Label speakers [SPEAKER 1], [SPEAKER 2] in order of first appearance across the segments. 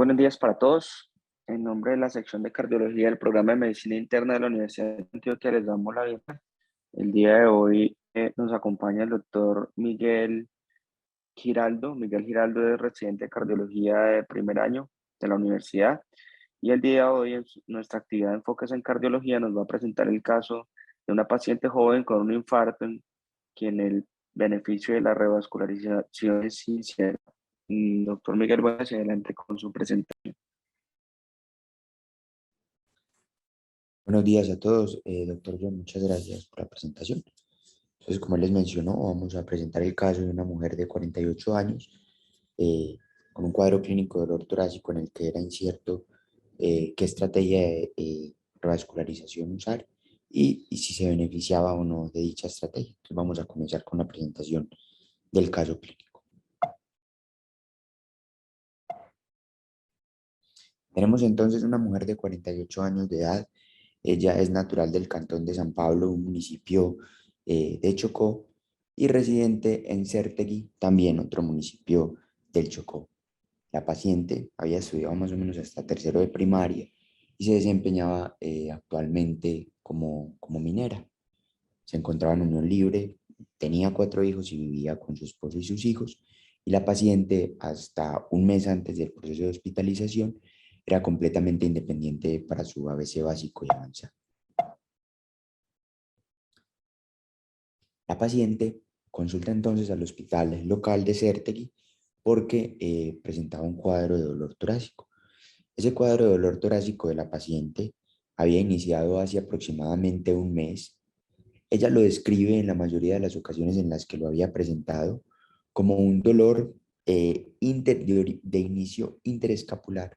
[SPEAKER 1] buenos días para todos. En nombre de la sección de cardiología del programa de medicina interna de la Universidad de Antioquia les damos la bienvenida. El día de hoy nos acompaña el doctor Miguel Giraldo. Miguel Giraldo es residente de cardiología de primer año de la universidad y el día de hoy en nuestra actividad de enfoques en cardiología nos va a presentar el caso de una paciente joven con un infarto quien el beneficio de la revascularización es sincero. Doctor Miguel, voy hacia adelante con su presentación.
[SPEAKER 2] Buenos días a todos, doctor John, muchas gracias por la presentación. Entonces, como él les mencionó, vamos a presentar el caso de una mujer de 48 años eh, con un cuadro clínico de dolor torácico en el que era incierto qué estrategia de revascularización usar y si se beneficiaba o no de dicha estrategia. Entonces, vamos a comenzar con la presentación del caso clínico. Tenemos entonces una mujer de 48 años de edad. Ella es natural del cantón de San Pablo, un municipio de Chocó, y residente en Cértegui, también otro municipio del Chocó. La paciente había estudiado más o menos hasta tercero de primaria y se desempeñaba actualmente como minera. Se encontraba en unión libre, tenía 4 hijos y vivía con su esposo y sus hijos. Y la paciente, hasta un mes antes del proceso de hospitalización, era completamente independiente para su ABC básico y avanzado. La paciente consulta entonces al hospital local de Cértegui porque presentaba un cuadro de dolor torácico. Ese cuadro de dolor torácico de la paciente había iniciado hace aproximadamente un mes. Ella lo describe en la mayoría de las ocasiones en las que lo había presentado como un dolor de inicio interescapular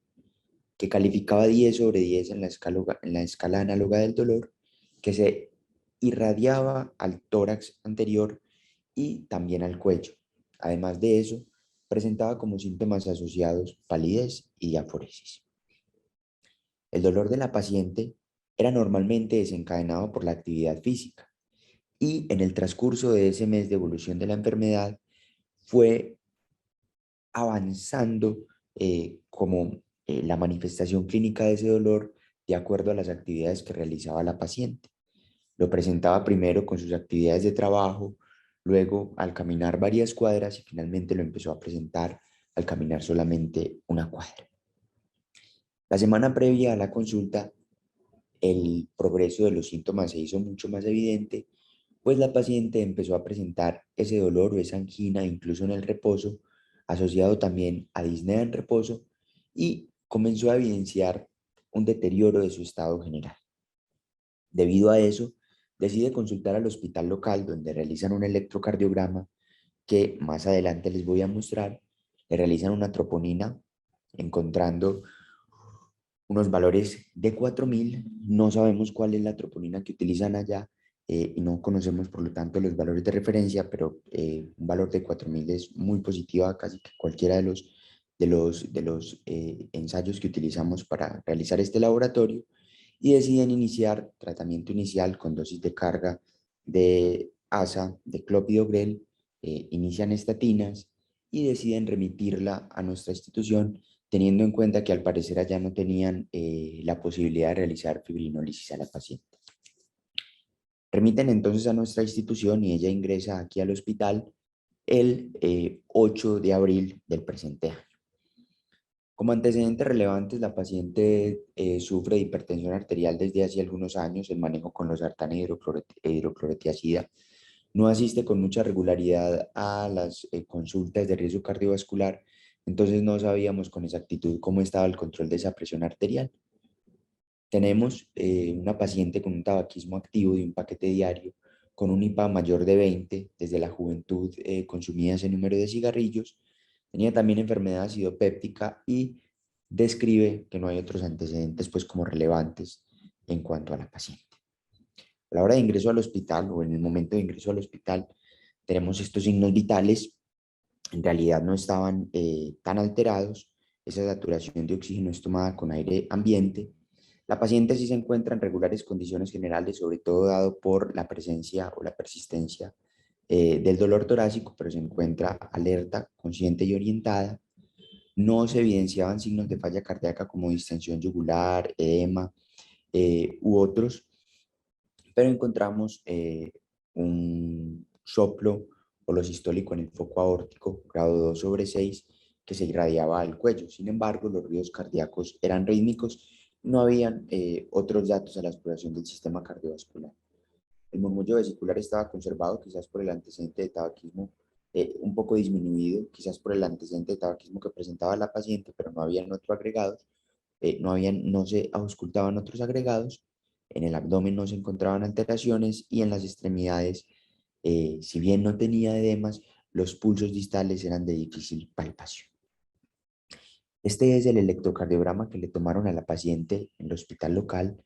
[SPEAKER 2] que calificaba 10 sobre 10 en la escala análoga del dolor, que se irradiaba al tórax anterior y también al cuello. Además de eso, presentaba como síntomas asociados palidez y diaforesis. El dolor de la paciente era normalmente desencadenado por la actividad física y en el transcurso de ese mes de evolución de la enfermedad fue avanzando como la manifestación clínica de ese dolor de acuerdo a las actividades que realizaba la paciente. Lo presentaba primero con sus actividades de trabajo, luego al caminar varias cuadras y finalmente lo empezó a presentar al caminar solamente una cuadra. La semana previa a la consulta, el progreso de los síntomas se hizo mucho más evidente, pues la paciente empezó a presentar ese dolor o esa angina incluso en el reposo, asociado también a disnea en reposo, y comenzó a evidenciar un deterioro de su estado general. Debido a eso, decide consultar al hospital local donde realizan un electrocardiograma que más adelante les voy a mostrar. Le realizan una troponina encontrando unos valores de 4000. No sabemos cuál es la troponina que utilizan allá y no conocemos por lo tanto los valores de referencia, pero un valor de 4000 es muy positiva casi que cualquiera de los ensayos que utilizamos para realizar este laboratorio, y deciden iniciar tratamiento inicial con dosis de carga de ASA, de clopidogrel, inician estatinas y deciden remitirla a nuestra institución, teniendo en cuenta que al parecer allá no tenían la posibilidad de realizar fibrinólisis a la paciente. Remiten entonces a nuestra institución y ella ingresa aquí al hospital el 8 de abril del presente año. Como antecedentes relevantes, la paciente sufre de hipertensión arterial desde hace algunos años, el manejo con losartán e hidroclorotiazida. No asiste con mucha regularidad a las consultas de riesgo cardiovascular, entonces no sabíamos con exactitud cómo estaba el control de esa presión arterial. Tenemos una paciente con un tabaquismo activo de un paquete diario, con un IPA mayor de 20, desde la juventud consumía ese número de cigarrillos. Tenía también enfermedad acidopéptica y describe que no hay otros antecedentes pues como relevantes en cuanto a la paciente. A la hora de ingreso al hospital o en el momento de ingreso al hospital tenemos estos signos vitales. En realidad no estaban tan alterados. Esa saturación de oxígeno es tomada con aire ambiente. La paciente sí se encuentra en regulares condiciones generales, sobre todo dado por la presencia o la persistencia del dolor torácico, pero se encuentra alerta, consciente y orientada. No se evidenciaban signos de falla cardíaca como distensión yugular, edema u otros, pero encontramos un soplo holosistólico en el foco aórtico, grado 2/6, que se irradiaba al cuello. Sin embargo, los ruidos cardíacos eran rítmicos, no habían otros datos a la exploración del sistema cardiovascular. El murmullo vesicular estaba conservado, quizás por el antecedente de tabaquismo un poco disminuido, quizás por el antecedente de tabaquismo que presentaba la paciente, pero no habían otros agregados, no se auscultaban otros agregados, en el abdomen no se encontraban alteraciones y en las extremidades, si bien no tenía edemas, los pulsos distales eran de difícil palpación. Este es el electrocardiograma que le tomaron a la paciente en el hospital local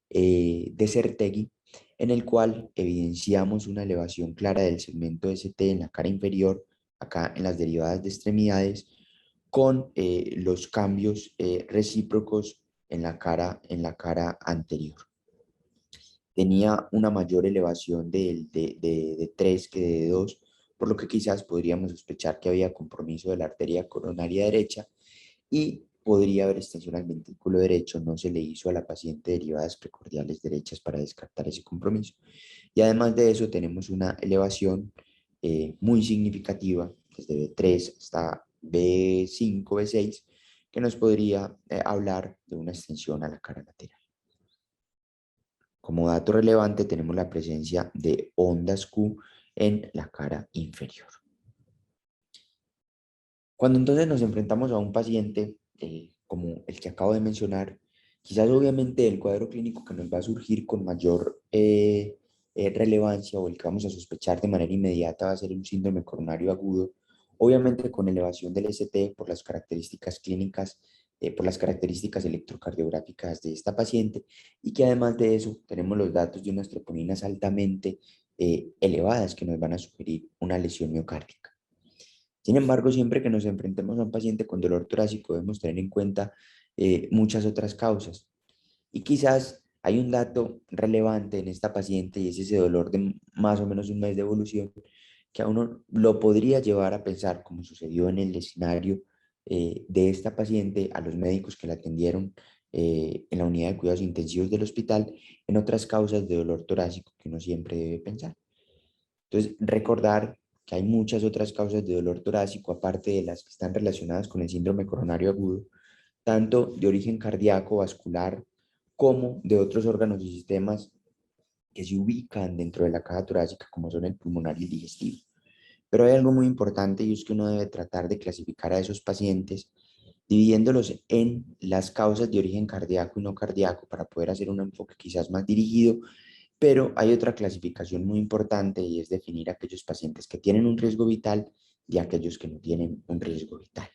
[SPEAKER 2] de Certegui, en el cual evidenciamos una elevación clara del segmento ST en la cara inferior, acá en las derivadas de extremidades, con los cambios recíprocos en la cara anterior. Tenía una mayor elevación de 3 que de 2, por lo que quizás podríamos sospechar que había compromiso de la arteria coronaria derecha y podría haber extensión al ventrículo derecho. No se le hizo a la paciente derivadas precordiales derechas para descartar ese compromiso. Y además de eso tenemos una elevación muy significativa, desde B3 hasta B5, B6, que nos podría hablar de una extensión a la cara lateral. Como dato relevante tenemos la presencia de ondas Q en la cara inferior. Cuando entonces nos enfrentamos a un paciente como el que acabo de mencionar, quizás obviamente el cuadro clínico que nos va a surgir con mayor relevancia o el que vamos a sospechar de manera inmediata va a ser un síndrome coronario agudo, obviamente con elevación del ST por las características clínicas, por las características electrocardiográficas de esta paciente y que además de eso tenemos los datos de unas troponinas altamente elevadas que nos van a sugerir una lesión miocárdica. Sin embargo, siempre que nos enfrentemos a un paciente con dolor torácico, debemos tener en cuenta muchas otras causas. Y quizás hay un dato relevante en esta paciente y es ese dolor de más o menos un mes de evolución que a uno lo podría llevar a pensar, como sucedió en el escenario de esta paciente, a los médicos que la atendieron en la unidad de cuidados intensivos del hospital, en otras causas de dolor torácico que uno siempre debe pensar. Entonces, recordar que hay muchas otras causas de dolor torácico, aparte de las que están relacionadas con el síndrome coronario agudo, tanto de origen cardíaco, vascular, como de otros órganos y sistemas que se ubican dentro de la caja torácica, como son el pulmonar y el digestivo. Pero hay algo muy importante y es que uno debe tratar de clasificar a esos pacientes dividiéndolos en las causas de origen cardíaco y no cardíaco para poder hacer un enfoque quizás más dirigido, pero hay otra clasificación muy importante y es definir aquellos pacientes que tienen un riesgo vital y aquellos que no tienen un riesgo vital.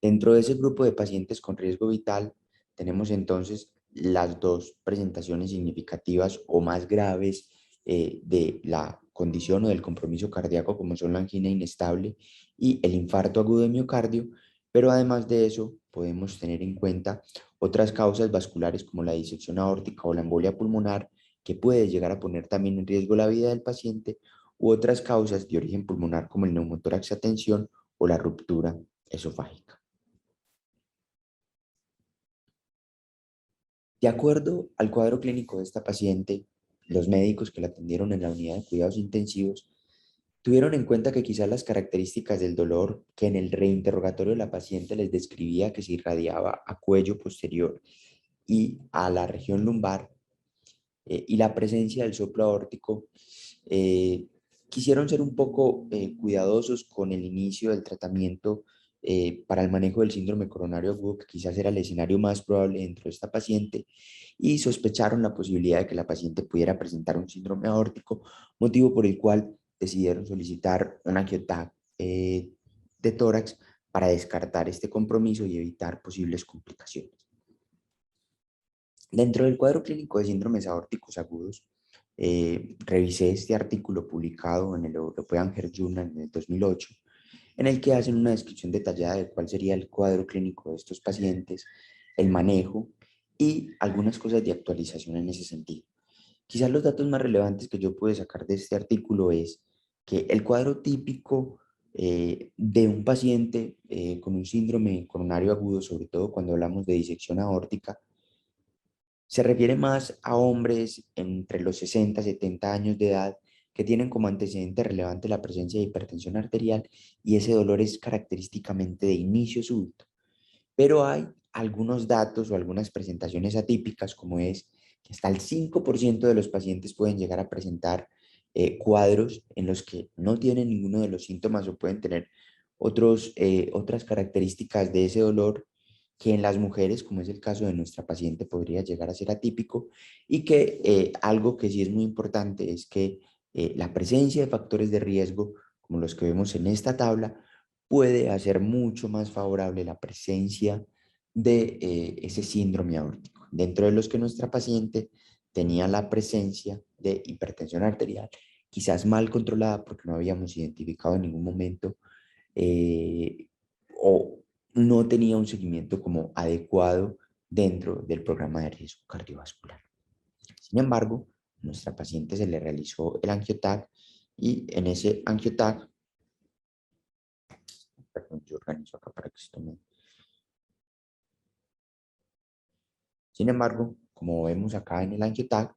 [SPEAKER 2] Dentro de ese grupo de pacientes con riesgo vital, tenemos entonces las dos presentaciones significativas o más graves de la condición o del compromiso cardíaco, como son la angina inestable y el infarto agudo de miocardio, pero además de eso podemos tener en cuenta otras causas vasculares como la disección aórtica o la embolia pulmonar, que puede llegar a poner también en riesgo la vida del paciente, u otras causas de origen pulmonar como el neumotórax a tensión o la ruptura esofágica. De acuerdo al cuadro clínico de esta paciente, los médicos que la atendieron en la unidad de cuidados intensivos tuvieron en cuenta que quizás las características del dolor que en el reinterrogatorio de la paciente les describía que se irradiaba a cuello posterior y a la región lumbar y la presencia del soplo aórtico, eh, quisieron ser un poco cuidadosos con el inicio del tratamiento para el manejo del síndrome coronario agudo, que quizás era el escenario más probable dentro de esta paciente, y sospecharon la posibilidad de que la paciente pudiera presentar un síndrome aórtico, motivo por el cual decidieron solicitar una angioTAC de tórax para descartar este compromiso y evitar posibles complicaciones. Dentro del cuadro clínico de síndromes aórticos agudos, revisé este artículo publicado en el European Heart Journal en el 2008, en el que hacen una descripción detallada de cuál sería el cuadro clínico de estos pacientes, el manejo y algunas cosas de actualización en ese sentido. Quizás los datos más relevantes que yo pude sacar de este artículo es que el cuadro típico de un paciente con un síndrome coronario agudo, sobre todo cuando hablamos de disección aórtica, se refiere más a hombres entre los 60 y 70 años de edad que tienen como antecedente relevante la presencia de hipertensión arterial y ese dolor es característicamente de inicio súbito. Pero hay algunos datos o algunas presentaciones atípicas, como es que hasta el 5% de los pacientes pueden llegar a presentar cuadros en los que no tienen ninguno de los síntomas o pueden tener otras características de ese dolor que en las mujeres, como es el caso de nuestra paciente, podría llegar a ser atípico y que algo que sí es muy importante es que la presencia de factores de riesgo, como los que vemos en esta tabla, puede hacer mucho más favorable la presencia de ese síndrome aórtico, dentro de los que nuestra paciente tenía la presencia de hipertensión arterial, quizás mal controlada porque no habíamos identificado en ningún momento eh, o no tenía un seguimiento como adecuado dentro del programa de riesgo cardiovascular. Sin embargo, a nuestra paciente se le realizó el angioTAC y en ese angioTAC, perdón, yo organizo acá para que esto me... Sin embargo, como vemos acá en el angioTAC,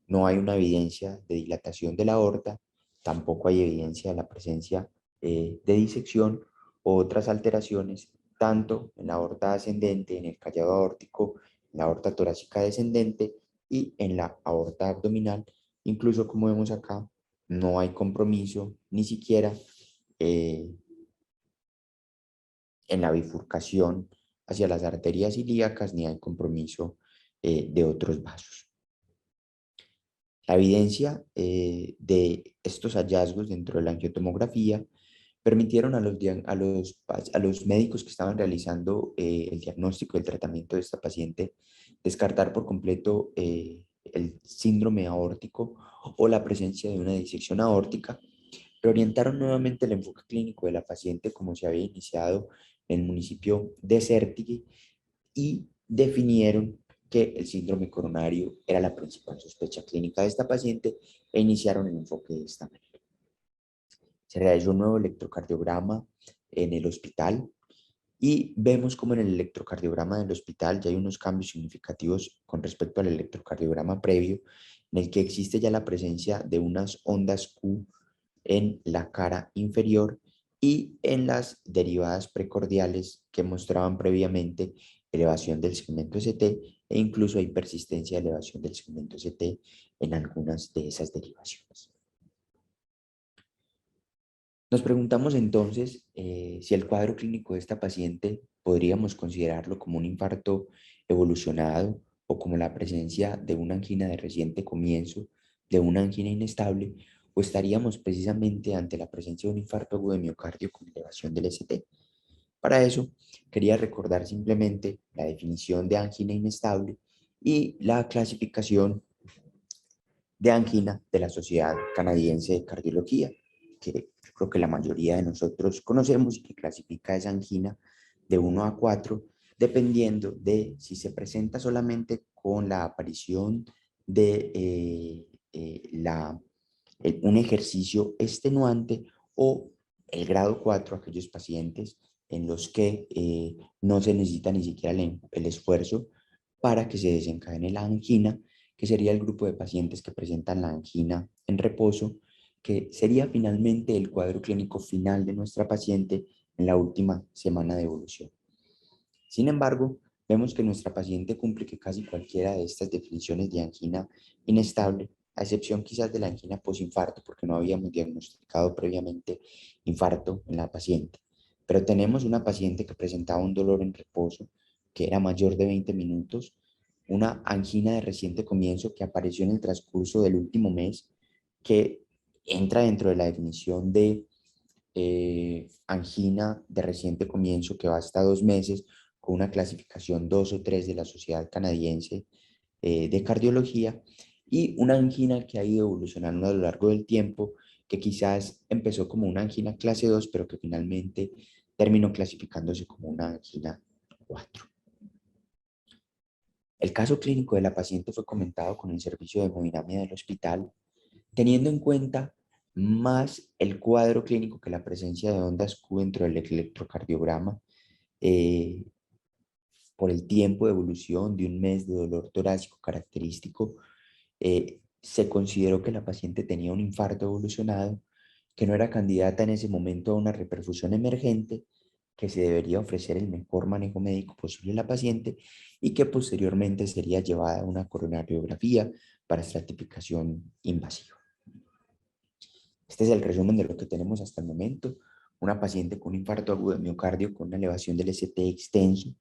[SPEAKER 2] no hay una evidencia de dilatación de la aorta, tampoco hay evidencia de la presencia de disección o otras alteraciones, tanto en la aorta ascendente, en el callado aórtico, en la aorta torácica descendente y en la aorta abdominal. Incluso como vemos acá, no hay compromiso ni siquiera eh, en la bifurcación hacia las arterias ilíacas, ni hay compromiso de otros vasos. La evidencia de estos hallazgos dentro de la angiotomografía permitieron a los médicos que estaban realizando el diagnóstico y el tratamiento de esta paciente descartar por completo el síndrome aórtico o la presencia de una disección aórtica. Reorientaron nuevamente el enfoque clínico de la paciente como se había iniciado en el municipio de Certigui y definieron que el síndrome coronario era la principal sospecha clínica de esta paciente e iniciaron el enfoque de esta manera. Se realizó un nuevo electrocardiograma en el hospital y vemos como en el electrocardiograma del hospital ya hay unos cambios significativos con respecto al electrocardiograma previo, en el que existe ya la presencia de unas ondas Q en la cara inferior y en las derivadas precordiales que mostraban previamente elevación del segmento ST e incluso hay persistencia de elevación del segmento ST en algunas de esas derivaciones. Nos preguntamos entonces si el cuadro clínico de esta paciente podríamos considerarlo como un infarto evolucionado o como la presencia de una angina de reciente comienzo, de una angina inestable, o estaríamos precisamente ante la presencia de un infarto agudo de miocardio con elevación del ST. Para eso, quería recordar simplemente la definición de angina inestable y la clasificación de angina de la Sociedad Canadiense de Cardiología, que yo creo que la mayoría de nosotros conocemos y que clasifica esa angina de 1 a 4, dependiendo de si se presenta solamente con la aparición de un ejercicio extenuante o el grado 4, aquellos pacientes en los que no se necesita ni siquiera el esfuerzo para que se desencadene la angina, que sería el grupo de pacientes que presentan la angina en reposo, que sería finalmente el cuadro clínico final de nuestra paciente en la última semana de evolución. Sin embargo, vemos que nuestra paciente cumple que casi cualquiera de estas definiciones de angina inestable, a excepción quizás de la angina posinfarto, porque no habíamos diagnosticado previamente infarto en la paciente. Pero tenemos una paciente que presentaba un dolor en reposo, que era mayor de 20 minutos, una angina de reciente comienzo que apareció en el transcurso del último mes, que entra dentro de la definición de angina de reciente comienzo que va hasta 2 meses, con una clasificación 2 o 3 de la Sociedad Canadiense de Cardiología, y una angina que ha ido evolucionando a lo largo del tiempo, que quizás empezó como una angina clase 2, pero que finalmente terminó clasificándose como una angina 4. El caso clínico de la paciente fue comentado con el servicio de hemodinamia del hospital, teniendo en cuenta más el cuadro clínico que la presencia de ondas Q dentro del electrocardiograma, eh, por el tiempo de evolución de un mes de dolor torácico característico, se consideró que la paciente tenía un infarto evolucionado, que no era candidata en ese momento a una reperfusión emergente, que se debería ofrecer el mejor manejo médico posible a la paciente y que posteriormente sería llevada a una coronariografía para estratificación invasiva. Este es el resumen de lo que tenemos hasta el momento. Una paciente con un infarto agudo de miocardio con una elevación del ST extenso,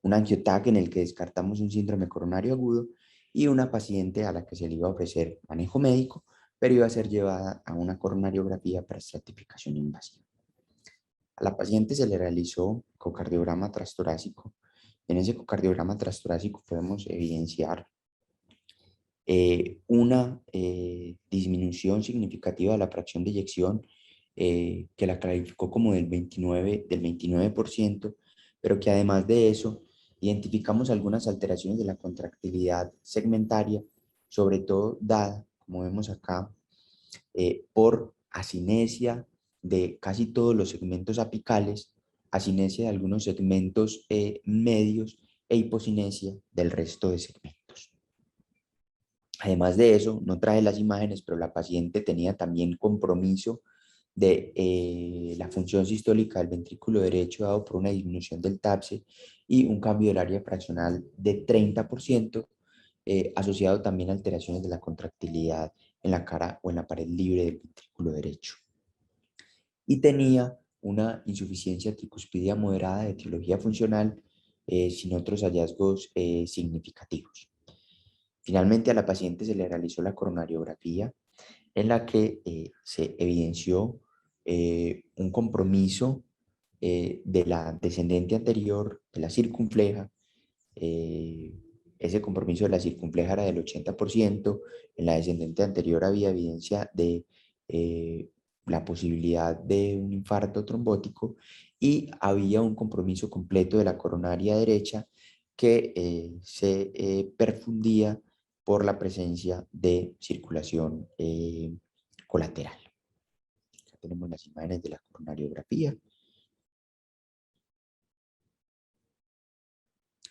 [SPEAKER 2] un angioTAC en el que descartamos un síndrome coronario agudo y una paciente a la que se le iba a ofrecer manejo médico, pero iba a ser llevada a una coronariografía para estratificación invasiva. A la paciente se le realizó ecocardiograma transtorácico. En ese ecocardiograma transtorácico podemos evidenciar una disminución significativa de la fracción de eyección, que la calificó como del 29%, pero que además de eso identificamos algunas alteraciones de la contractilidad segmentaria, sobre todo dada, como vemos acá, por asinesia de casi todos los segmentos apicales, asinesia de algunos segmentos medios e hipocinesia del resto de segmentos. Además de eso, no traje las imágenes, pero la paciente tenía también compromiso de la función sistólica del ventrículo derecho dado por una disminución del TAPSE y un cambio del área fraccional de 30%, asociado también a alteraciones de la contractilidad en la cara o en la pared libre del ventrículo derecho. Y tenía una insuficiencia tricuspidia moderada de etiología funcional, sin otros hallazgos significativos. Finalmente, a la paciente se le realizó la coronariografía en la que se evidenció un compromiso de la descendente anterior, de la circunfleja. Ese compromiso de la circunfleja era del 80%, en la descendente anterior había evidencia de la posibilidad de un infarto trombótico y había un compromiso completo de la coronaria derecha que se perfundía por la presencia de circulación colateral. Acá tenemos las imágenes de la coronariografía.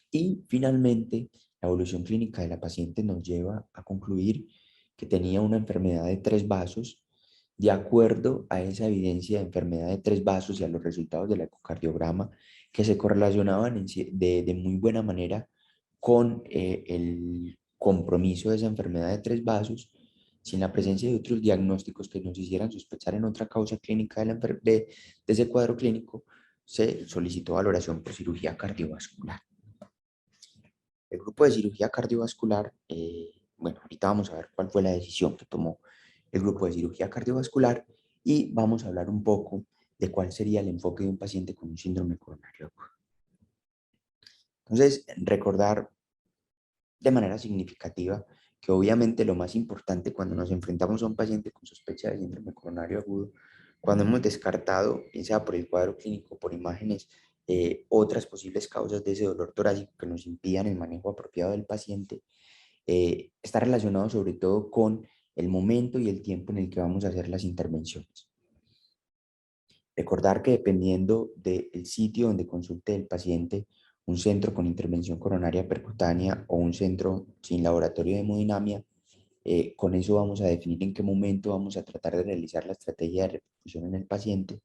[SPEAKER 2] Y finalmente, la evolución clínica de la paciente nos lleva a concluir que tenía una enfermedad de tres vasos. De acuerdo a esa evidencia de enfermedad de tres vasos y a los resultados del ecocardiograma, que se correlacionaban de muy buena manera con el compromiso de esa enfermedad de tres vasos, sin la presencia de otros diagnósticos que nos hicieran sospechar en otra causa clínica de ese cuadro clínico, se solicitó valoración por cirugía cardiovascular. El grupo de cirugía cardiovascular, bueno, ahorita vamos a ver cuál fue la decisión que tomó el grupo de cirugía cardiovascular y vamos a hablar un poco de cuál sería el enfoque de un paciente con un síndrome coronario agudo. Entonces, recordar de manera significativa que obviamente lo más importante cuando nos enfrentamos a un paciente con sospecha de síndrome coronario agudo, cuando hemos descartado, bien sea por el cuadro clínico, por imágenes, otras posibles causas de ese dolor torácico que nos impidan el manejo apropiado del paciente, está relacionado sobre todo con el momento y el tiempo en el que vamos a hacer las intervenciones. Recordar que dependiendo del sitio donde consulte el paciente, un centro con intervención coronaria percutánea o un centro sin laboratorio de hemodinamia, con eso vamos a definir en qué momento vamos a tratar de realizar la estrategia de reperfusión en el paciente,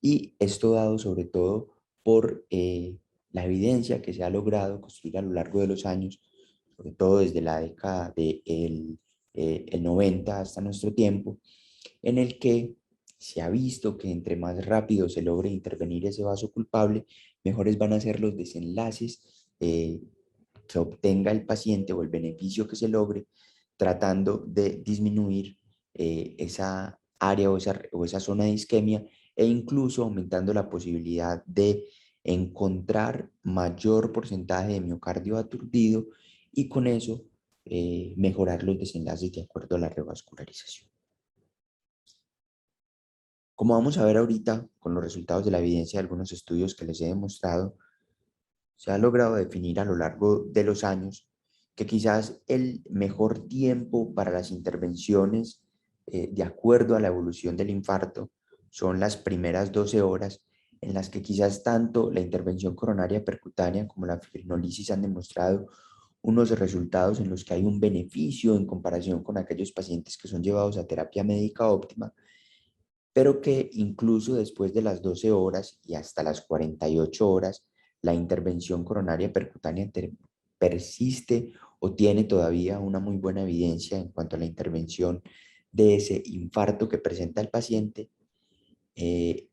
[SPEAKER 2] y esto dado sobre todo por la evidencia que se ha logrado construir a lo largo de los años, sobre todo desde la década del el 90 hasta nuestro tiempo, en el que se ha visto que entre más rápido se logre intervenir ese vaso culpable, mejores van a ser los desenlaces que obtenga el paciente o el beneficio que se logre tratando de disminuir esa área o esa zona de isquemia, e incluso aumentando la posibilidad de encontrar mayor porcentaje de miocardio aturdido y con eso mejorar los desenlaces de acuerdo a la revascularización. Como vamos a ver ahorita con los resultados de la evidencia de algunos estudios que les he demostrado, se ha logrado definir a lo largo de los años que quizás el mejor tiempo para las intervenciones de acuerdo a la evolución del infarto, son las primeras 12 horas en las que quizás tanto la intervención coronaria percutánea como la fibrinolisis han demostrado unos resultados en los que hay un beneficio en comparación con aquellos pacientes que son llevados a terapia médica óptima, pero que incluso después de las 12 horas y hasta las 48 horas, la intervención coronaria percutánea persiste o tiene todavía una muy buena evidencia en cuanto a la intervención de ese infarto que presenta el paciente, eh,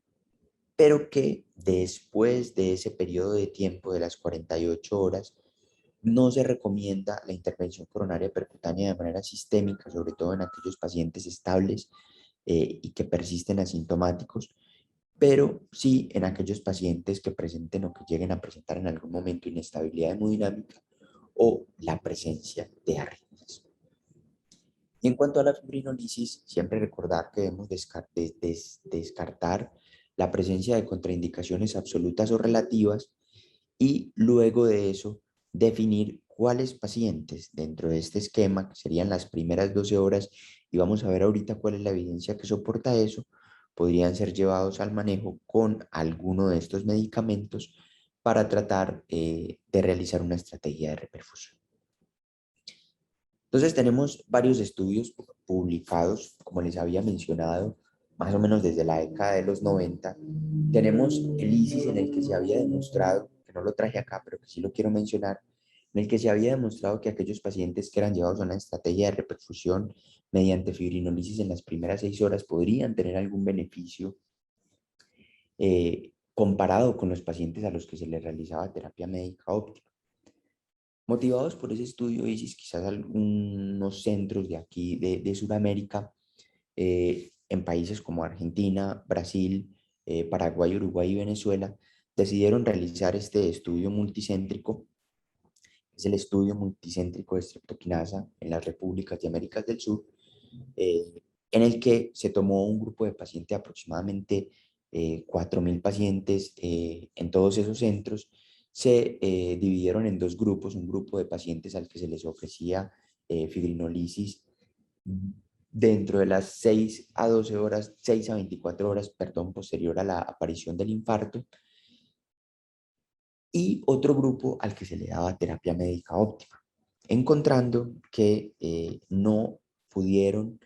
[SPEAKER 2] pero que después de ese periodo de tiempo de las 48 horas, no se recomienda la intervención coronaria percutánea de manera sistémica, sobre todo en aquellos pacientes estables y que persisten asintomáticos, pero sí en aquellos pacientes que presenten o que lleguen a presentar en algún momento inestabilidad hemodinámica o la presencia de arritmias. Y en cuanto a la fibrinolisis, siempre recordar que debemos descartar la presencia de contraindicaciones absolutas o relativas y luego de eso definir cuáles pacientes dentro de este esquema, que serían las primeras 12 horas, y vamos a ver ahorita cuál es la evidencia que soporta eso, podrían ser llevados al manejo con alguno de estos medicamentos para tratar de realizar una estrategia de reperfusión. Entonces tenemos varios estudios publicados, como les había mencionado, más o menos desde la década de los 90. Tenemos el ISIS en el que se había demostrado, que no lo traje acá, pero que sí lo quiero mencionar, en el que se había demostrado que aquellos pacientes que eran llevados a una estrategia de reperfusión mediante fibrinolisis en las primeras 6 horas podrían tener algún beneficio comparado con los pacientes a los que se les realizaba terapia médica óptima. Motivados por ese estudio ISIS, quizás algunos centros de aquí, de Sudamérica, en países como Argentina, Brasil, Paraguay, Uruguay y Venezuela, decidieron realizar este estudio multicéntrico. Es el estudio multicéntrico de streptokinasa en las repúblicas de América del Sur, en el que se tomó un grupo de pacientes, aproximadamente 4.000 pacientes en todos esos centros. Se dividieron en dos grupos, un grupo de pacientes al que se les ofrecía fibrinolisis dentro de las 6 a 12 horas, 6 a 24 horas, perdón, posterior a la aparición del infarto, y otro grupo al que se le daba terapia médica óptima, encontrando que no pudieron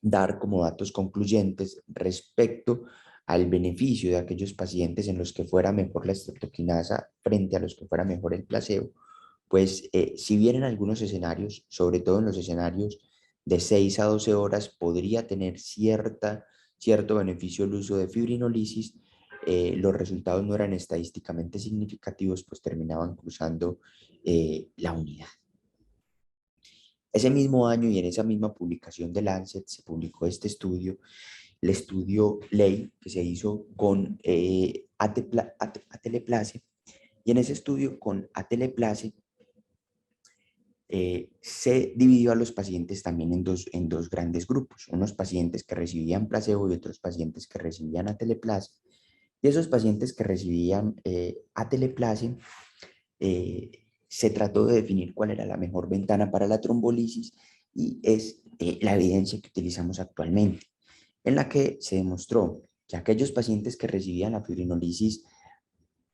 [SPEAKER 2] dar como datos concluyentes respecto al beneficio de aquellos pacientes en los que fuera mejor la streptokinasa frente a los que fuera mejor el placebo, pues si bien en algunos escenarios, sobre todo en los escenarios de 6 a 12 horas, podría tener cierto beneficio el uso de fibrinolisis, los resultados no eran estadísticamente significativos, pues terminaban cruzando la unidad. Ese mismo año y en esa misma publicación de Lancet se publicó este estudio, el estudio LEY, que se hizo con Ateleplace, y en ese estudio con Ateleplace se dividió a los pacientes también en dos grandes grupos, unos pacientes que recibían placebo y otros pacientes que recibían Ateleplace. Y esos pacientes que recibían Ateleplace, se trató de definir cuál era la mejor ventana para la trombolisis y es la evidencia que utilizamos actualmente, en la que se demostró que aquellos pacientes que recibían la fibrinolisis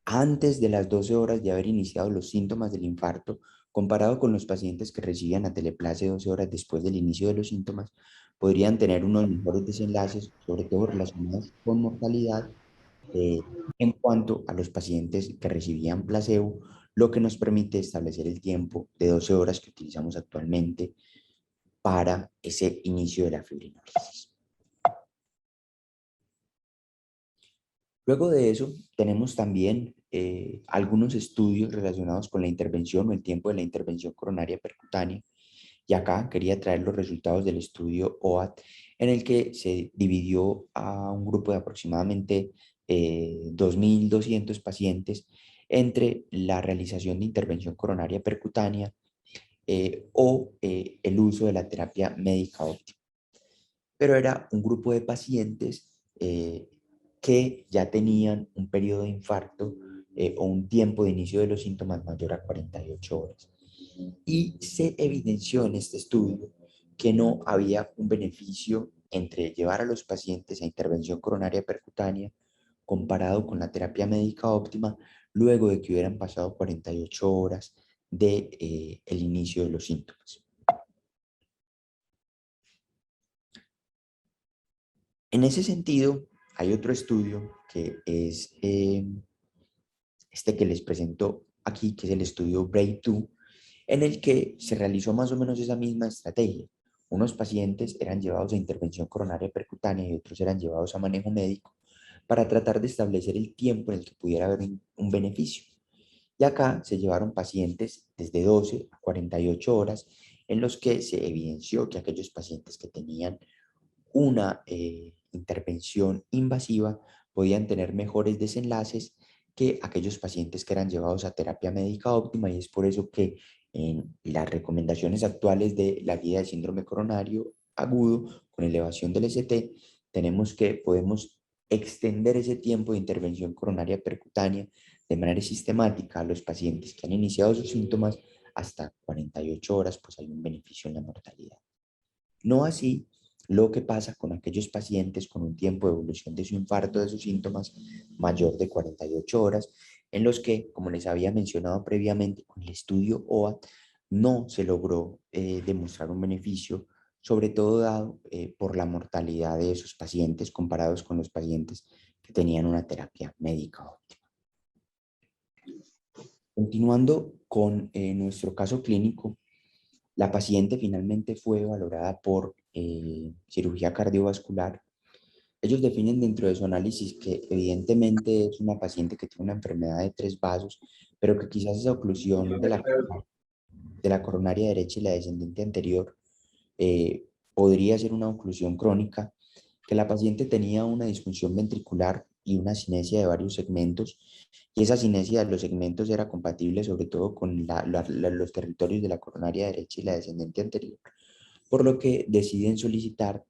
[SPEAKER 2] antes de las 12 horas de haber iniciado los síntomas del infarto, comparado con los pacientes que recibían Ateleplace 12 horas después del inicio de los síntomas, podrían tener unos mejores desenlaces, sobre todo relacionados con mortalidad, eh, en cuanto a los pacientes que recibían placebo, lo que nos permite establecer el tiempo de 12 horas que utilizamos actualmente para ese inicio de la fibrinolisis. Luego de eso, tenemos también algunos estudios relacionados con la intervención o el tiempo de la intervención coronaria percutánea. Y acá quería traer los resultados del estudio OAT, en el que se dividió a un grupo de aproximadamente 2.200 pacientes entre la realización de intervención coronaria percutánea o el uso de la terapia médica óptima. Pero era un grupo de pacientes que ya tenían un periodo de infarto o un tiempo de inicio de los síntomas mayor a 48 horas. Y se evidenció en este estudio que no había un beneficio entre llevar a los pacientes a intervención coronaria percutánea comparado con la terapia médica óptima luego de que hubieran pasado 48 horas de, el inicio de los síntomas. En ese sentido, hay otro estudio que es este que les presento aquí, que es el estudio BRAVE2, en el que se realizó más o menos esa misma estrategia. Unos pacientes eran llevados a intervención coronaria percutánea y otros eran llevados a manejo médico para tratar de establecer el tiempo en el que pudiera haber un beneficio. Y acá se llevaron pacientes desde 12 a 48 horas en los que se evidenció que aquellos pacientes que tenían una intervención invasiva podían tener mejores desenlaces que aquellos pacientes que eran llevados a terapia médica óptima, y es por eso que en las recomendaciones actuales de la guía de síndrome coronario agudo con elevación del ST tenemos que podemos extender ese tiempo de intervención coronaria percutánea de manera sistemática a los pacientes que han iniciado sus síntomas hasta 48 horas, pues hay un beneficio en la mortalidad. No así lo que pasa con aquellos pacientes con un tiempo de evolución de su infarto, de sus síntomas, mayor de 48 horas, en los que, como les había mencionado previamente, con el estudio OAT no se logró demostrar un beneficio, sobre todo dado por la mortalidad de esos pacientes comparados con los pacientes que tenían una terapia médica óptima. Continuando con nuestro caso clínico, la paciente finalmente fue valorada por cirugía cardiovascular. Ellos definen dentro de su análisis que evidentemente es una paciente que tiene una enfermedad de 3 vasos, pero que quizás esa oclusión de la coronaria derecha y la descendente anterior podría ser una oclusión crónica, que la paciente tenía una disfunción ventricular y una cinesia de varios segmentos, y esa cinesia de los segmentos era compatible sobre todo con los territorios de la coronaria derecha y la descendente anterior, por lo que deciden solicitar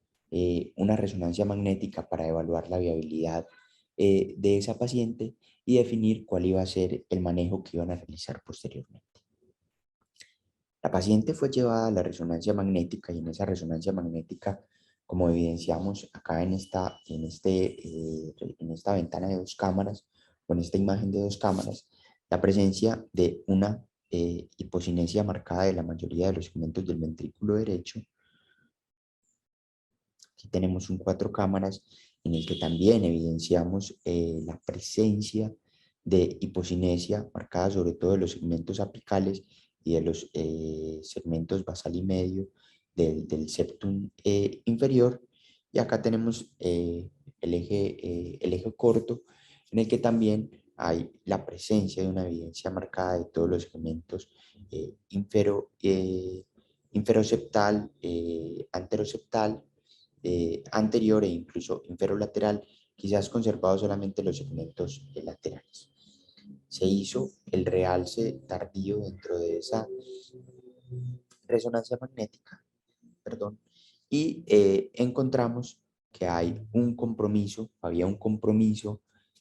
[SPEAKER 2] una resonancia magnética para evaluar la viabilidad de esa paciente y definir cuál iba a ser el manejo que iban a realizar posteriormente. La paciente fue llevada a la resonancia magnética, y en esa resonancia magnética, como evidenciamos acá en esta ventana de 2 cámaras, con esta imagen de 2 cámaras, la presencia de una hipocinesia marcada de la mayoría de los segmentos del ventrículo derecho. Aquí tenemos un 4 cámaras en el que también evidenciamos la presencia de hipocinesia marcada sobre todo de los segmentos apicales y de los segmentos basal y medio del septum inferior. Y acá tenemos el eje corto, en el que también hay la presencia de una evidencia marcada de todos los segmentos inferoseptal, anteroseptal, anterior e incluso inferolateral, quizás conservado solamente los segmentos laterales. Se hizo el realce tardío dentro de esa resonancia magnética, perdón, y encontramos que había un compromiso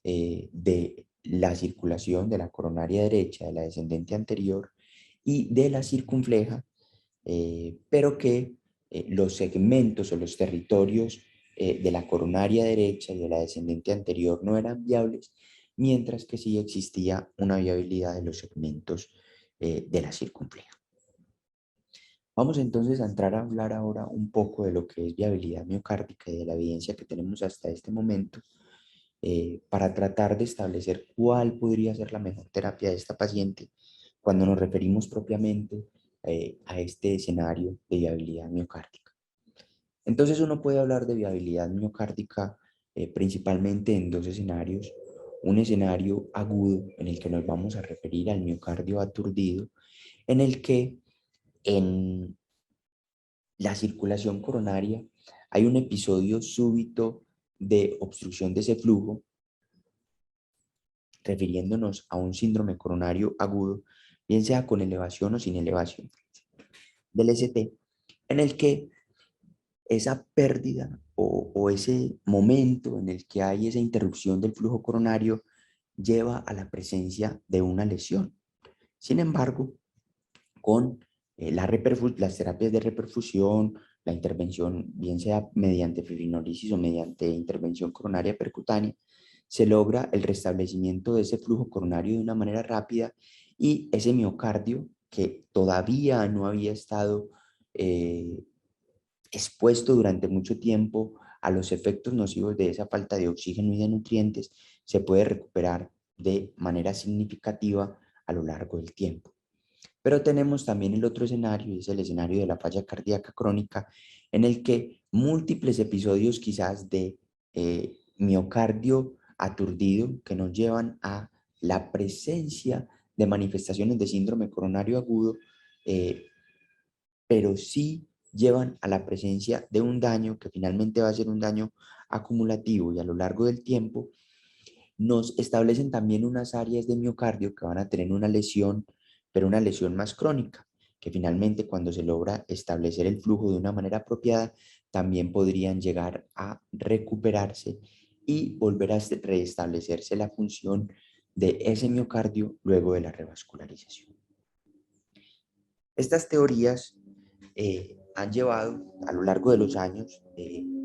[SPEAKER 2] de la circulación de la coronaria derecha, de la descendente anterior y de la circunfleja, pero que los segmentos o los territorios de la coronaria derecha y de la descendente anterior no eran viables, mientras que sí existía una viabilidad de los segmentos de la circunfleja. Vamos entonces a entrar a hablar ahora un poco de lo que es viabilidad miocárdica y de la evidencia que tenemos hasta este momento para tratar de establecer cuál podría ser la mejor terapia de esta paciente cuando nos referimos propiamente a este escenario de viabilidad miocárdica. Entonces uno puede hablar de viabilidad miocárdica principalmente en 2 escenarios. Un escenario agudo en el que nos vamos a referir al miocardio aturdido, en el que en la circulación coronaria hay un episodio súbito de obstrucción de ese flujo, refiriéndonos a un síndrome coronario agudo, bien sea con elevación o sin elevación del ST, en el que esa pérdida o ese momento en el que hay esa interrupción del flujo coronario lleva a la presencia de una lesión. Sin embargo, con las terapias de reperfusión, la intervención, bien sea mediante fibrinolisis o mediante intervención coronaria percutánea, se logra el restablecimiento de ese flujo coronario de una manera rápida y ese miocardio que todavía no había estado expuesto durante mucho tiempo a los efectos nocivos de esa falta de oxígeno y de nutrientes, se puede recuperar de manera significativa a lo largo del tiempo. Pero tenemos también el otro escenario, y es el escenario de la falla cardíaca crónica, en el que múltiples episodios quizás de miocardio aturdido que nos llevan a la presencia de manifestaciones de síndrome coronario agudo, eh, pero sí llevan a la presencia de un daño que finalmente va a ser un daño acumulativo y a lo largo del tiempo nos establecen también unas áreas de miocardio que van a tener una lesión, pero una lesión más crónica, que finalmente cuando se logra establecer el flujo de una manera apropiada, también podrían llegar a recuperarse y volver a restablecerse la función de ese miocardio luego de la revascularización. Estas teorías han llevado a lo largo de los años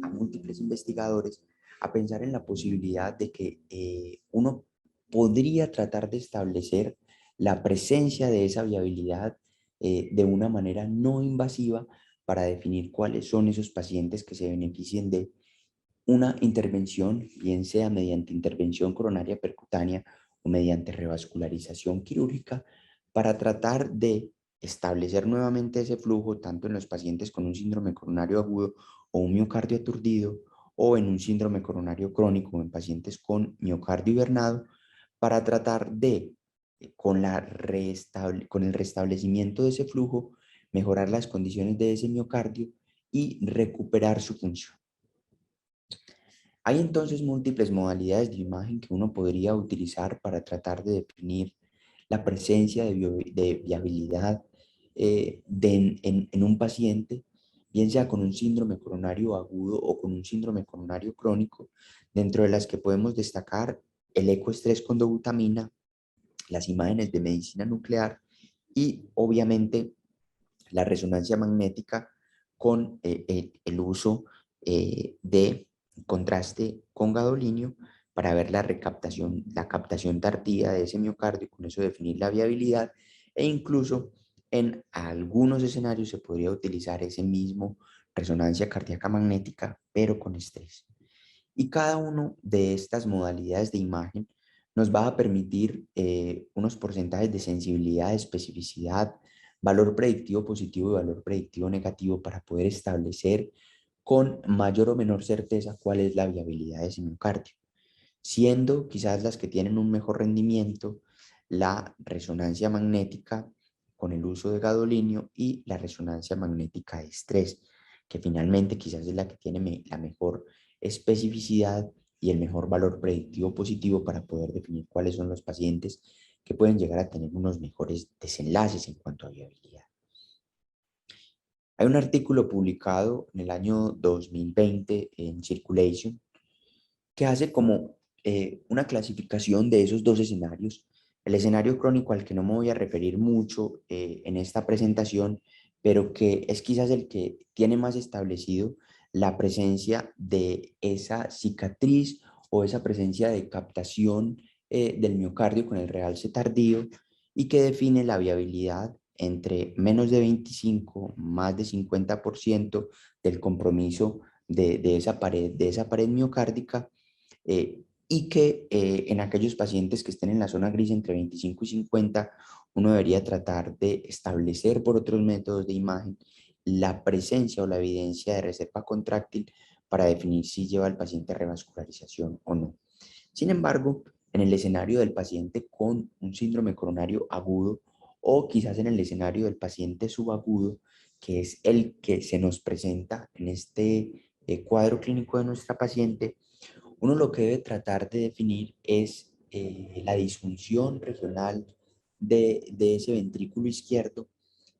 [SPEAKER 2] a múltiples investigadores a pensar en la posibilidad de que uno podría tratar de establecer la presencia de esa viabilidad de una manera no invasiva para definir cuáles son esos pacientes que se beneficien de una intervención, bien sea mediante intervención coronaria percutánea o mediante revascularización quirúrgica, para tratar de establecer nuevamente ese flujo tanto en los pacientes con un síndrome coronario agudo o un miocardio aturdido o en un síndrome coronario crónico en pacientes con miocardio hibernado para tratar de, con el restablecimiento de ese flujo, mejorar las condiciones de ese miocardio y recuperar su función. Hay entonces múltiples modalidades de imagen que uno podría utilizar para tratar de definir la presencia de viabilidad en un paciente, bien sea con un síndrome coronario agudo o con un síndrome coronario crónico, dentro de las que podemos destacar el ecoestrés con dobutamina, las imágenes de medicina nuclear y obviamente la resonancia magnética con el uso de contraste con gadolinio para ver la captación tardía de ese miocardio, con eso definir la viabilidad e incluso en algunos escenarios se podría utilizar ese mismo resonancia cardíaca magnética, pero con estrés. Y cada una de estas modalidades de imagen nos va a permitir unos porcentajes de sensibilidad, especificidad, valor predictivo positivo y valor predictivo negativo para poder establecer con mayor o menor certeza cuál es la viabilidad de ese miocardio, siendo quizás las que tienen un mejor rendimiento la resonancia magnética con el uso de gadolinio y la resonancia magnética de estrés, que finalmente quizás es la que tiene la mejor especificidad y el mejor valor predictivo positivo para poder definir cuáles son los pacientes que pueden llegar a tener unos mejores desenlaces en cuanto a viabilidad. Hay un artículo publicado en el año 2020 en Circulation que hace como una clasificación de esos dos escenarios. El escenario crónico al que no me voy a referir mucho en esta presentación, pero que es quizás el que tiene más establecido la presencia de esa cicatriz o esa presencia de captación del miocardio con el realce tardío y que define la viabilidad entre menos de 25, más de 50% del compromiso de esa pared miocárdica y que en aquellos pacientes que estén en la zona gris entre 25 y 50, uno debería tratar de establecer por otros métodos de imagen la presencia o la evidencia de reserva contráctil para definir si lleva al paciente a revascularización o no. Sin embargo, en el escenario del paciente con un síndrome coronario agudo o quizás en el escenario del paciente subagudo, que es el que se nos presenta en este cuadro clínico de nuestra paciente, uno lo que debe tratar de definir es la disfunción regional de ese ventrículo izquierdo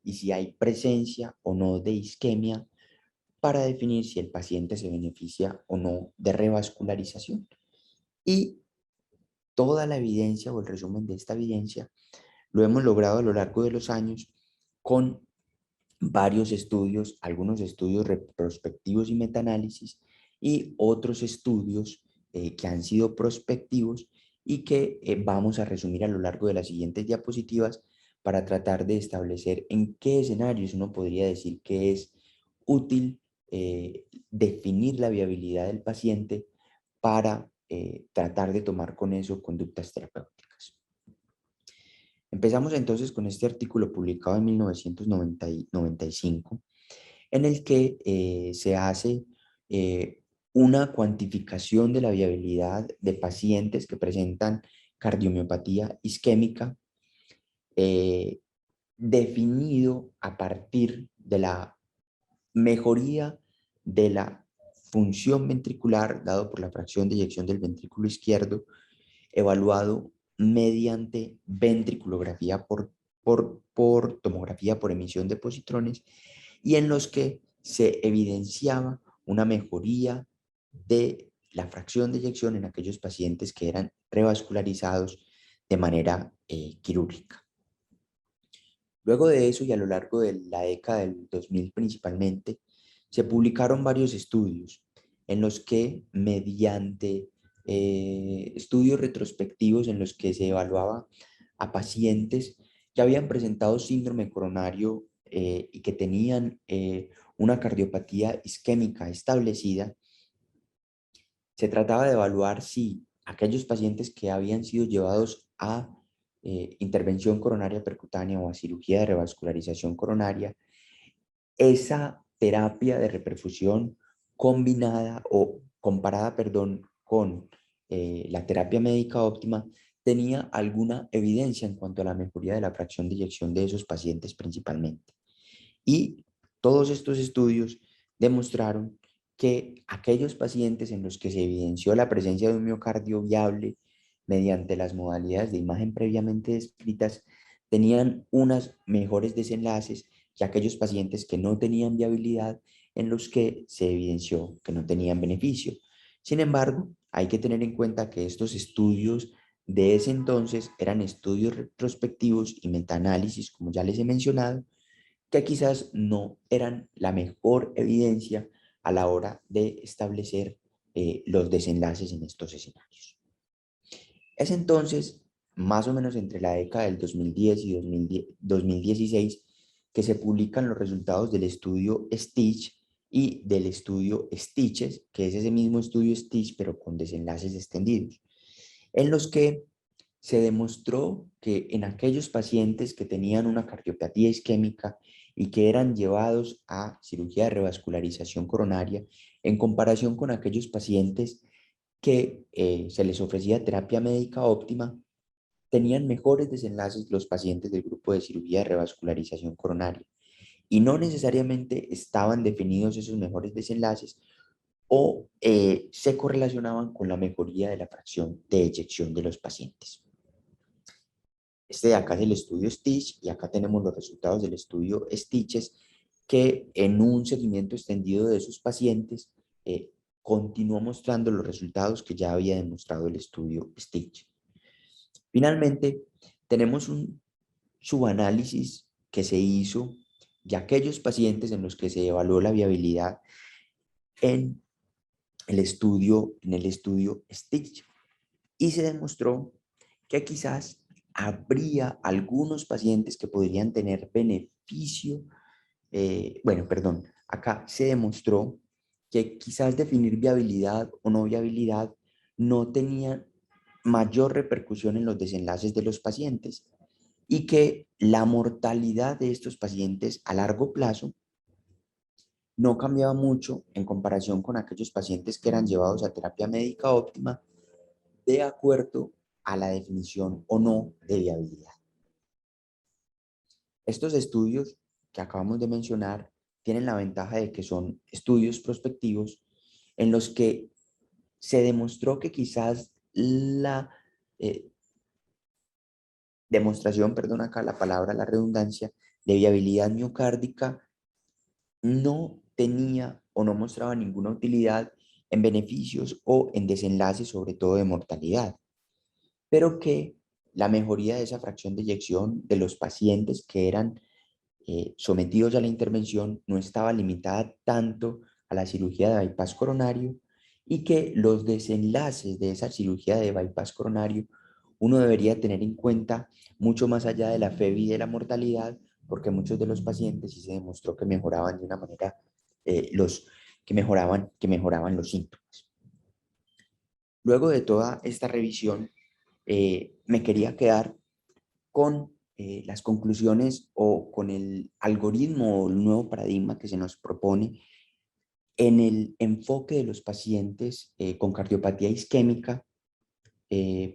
[SPEAKER 2] y si hay presencia o no de isquemia para definir si el paciente se beneficia o no de revascularización. Y toda la evidencia o el resumen de esta evidencia lo hemos logrado a lo largo de los años con varios estudios, algunos estudios retrospectivos y metaanálisis, y otros estudios que han sido prospectivos y que vamos a resumir a lo largo de las siguientes diapositivas para tratar de establecer en qué escenarios uno podría decir que es útil definir la viabilidad del paciente para tratar de tomar con eso conductas terapéuticas. Empezamos entonces con este artículo publicado en 1995, en el que se hace una cuantificación de la viabilidad de pacientes que presentan cardiomiopatía isquémica, eh, definido a partir de la mejoría de la función ventricular dado por la fracción de eyección del ventrículo izquierdo, evaluado mediante ventriculografía por tomografía por emisión de positrones, y en los que se evidenciaba una mejoría de la fracción de eyección en aquellos pacientes que eran revascularizados de manera quirúrgica. Luego de eso, y a lo largo de la década del 2000 principalmente, se publicaron varios estudios en los que, mediante estudios retrospectivos en los que se evaluaba a pacientes que habían presentado síndrome coronario y que tenían una cardiopatía isquémica establecida, se trataba de evaluar si aquellos pacientes que habían sido llevados a intervención coronaria percutánea o a cirugía de revascularización coronaria, esa terapia de reperfusión combinada o comparada, perdón, con la terapia médica óptima, tenía alguna evidencia en cuanto a la mejoría de la fracción de eyección de esos pacientes principalmente. Y todos estos estudios demostraron que aquellos pacientes en los que se evidenció la presencia de un miocardio viable mediante las modalidades de imagen previamente descritas tenían unos mejores desenlaces que aquellos pacientes que no tenían viabilidad, en los que se evidenció que no tenían beneficio. Sin embargo, hay que tener en cuenta que estos estudios de ese entonces eran estudios retrospectivos y metaanálisis, como ya les he mencionado, que quizás no eran la mejor evidencia a la hora de establecer los desenlaces en estos escenarios. Es entonces, más o menos entre la década del 2010 y 2016, que se publican los resultados del estudio STITCH y del estudio STITCHES, que es ese mismo estudio STITCH pero con desenlaces extendidos, en los que se demostró que en aquellos pacientes que tenían una cardiopatía isquémica y que eran llevados a cirugía de revascularización coronaria, en comparación con aquellos pacientes que se les ofrecía terapia médica óptima, tenían mejores desenlaces los pacientes del grupo de cirugía de revascularización coronaria. Y no necesariamente estaban definidos esos mejores desenlaces o se correlacionaban con la mejoría de la fracción de eyección de los pacientes. Este de acá es el estudio STITCH y acá tenemos los resultados del estudio STITCHES, que en un seguimiento extendido de esos pacientes continuó mostrando los resultados que ya había demostrado el estudio STITCH. Finalmente, tenemos un subanálisis que se hizo de aquellos pacientes en los que se evaluó la viabilidad en el estudio STITCH, y se demostró que quizás habría algunos pacientes que podrían tener beneficio, acá se demostró que quizás definir viabilidad o no viabilidad no tenía mayor repercusión en los desenlaces de los pacientes y que la mortalidad de estos pacientes a largo plazo no cambiaba mucho en comparación con aquellos pacientes que eran llevados a terapia médica óptima de acuerdo a la definición o no de viabilidad. Estos estudios que acabamos de mencionar tienen la ventaja de que son estudios prospectivos en los que se demostró que quizás la demostración, perdón acá la palabra, la redundancia, de viabilidad miocárdica no tenía o no mostraba ninguna utilidad en beneficios o en desenlaces, sobre todo de mortalidad, pero que la mejoría de esa fracción de eyección de los pacientes que eran sometidos a la intervención no estaba limitada tanto a la cirugía de bypass coronario y que los desenlaces de esa cirugía de bypass coronario uno debería tener en cuenta mucho más allá de la FEBI y de la mortalidad, porque muchos de los pacientes sí se demostró que mejoraban de una manera, que mejoraban los síntomas. Luego de toda esta revisión, me quería quedar con las conclusiones o con el algoritmo o el nuevo paradigma que se nos propone en el enfoque de los pacientes con cardiopatía isquémica,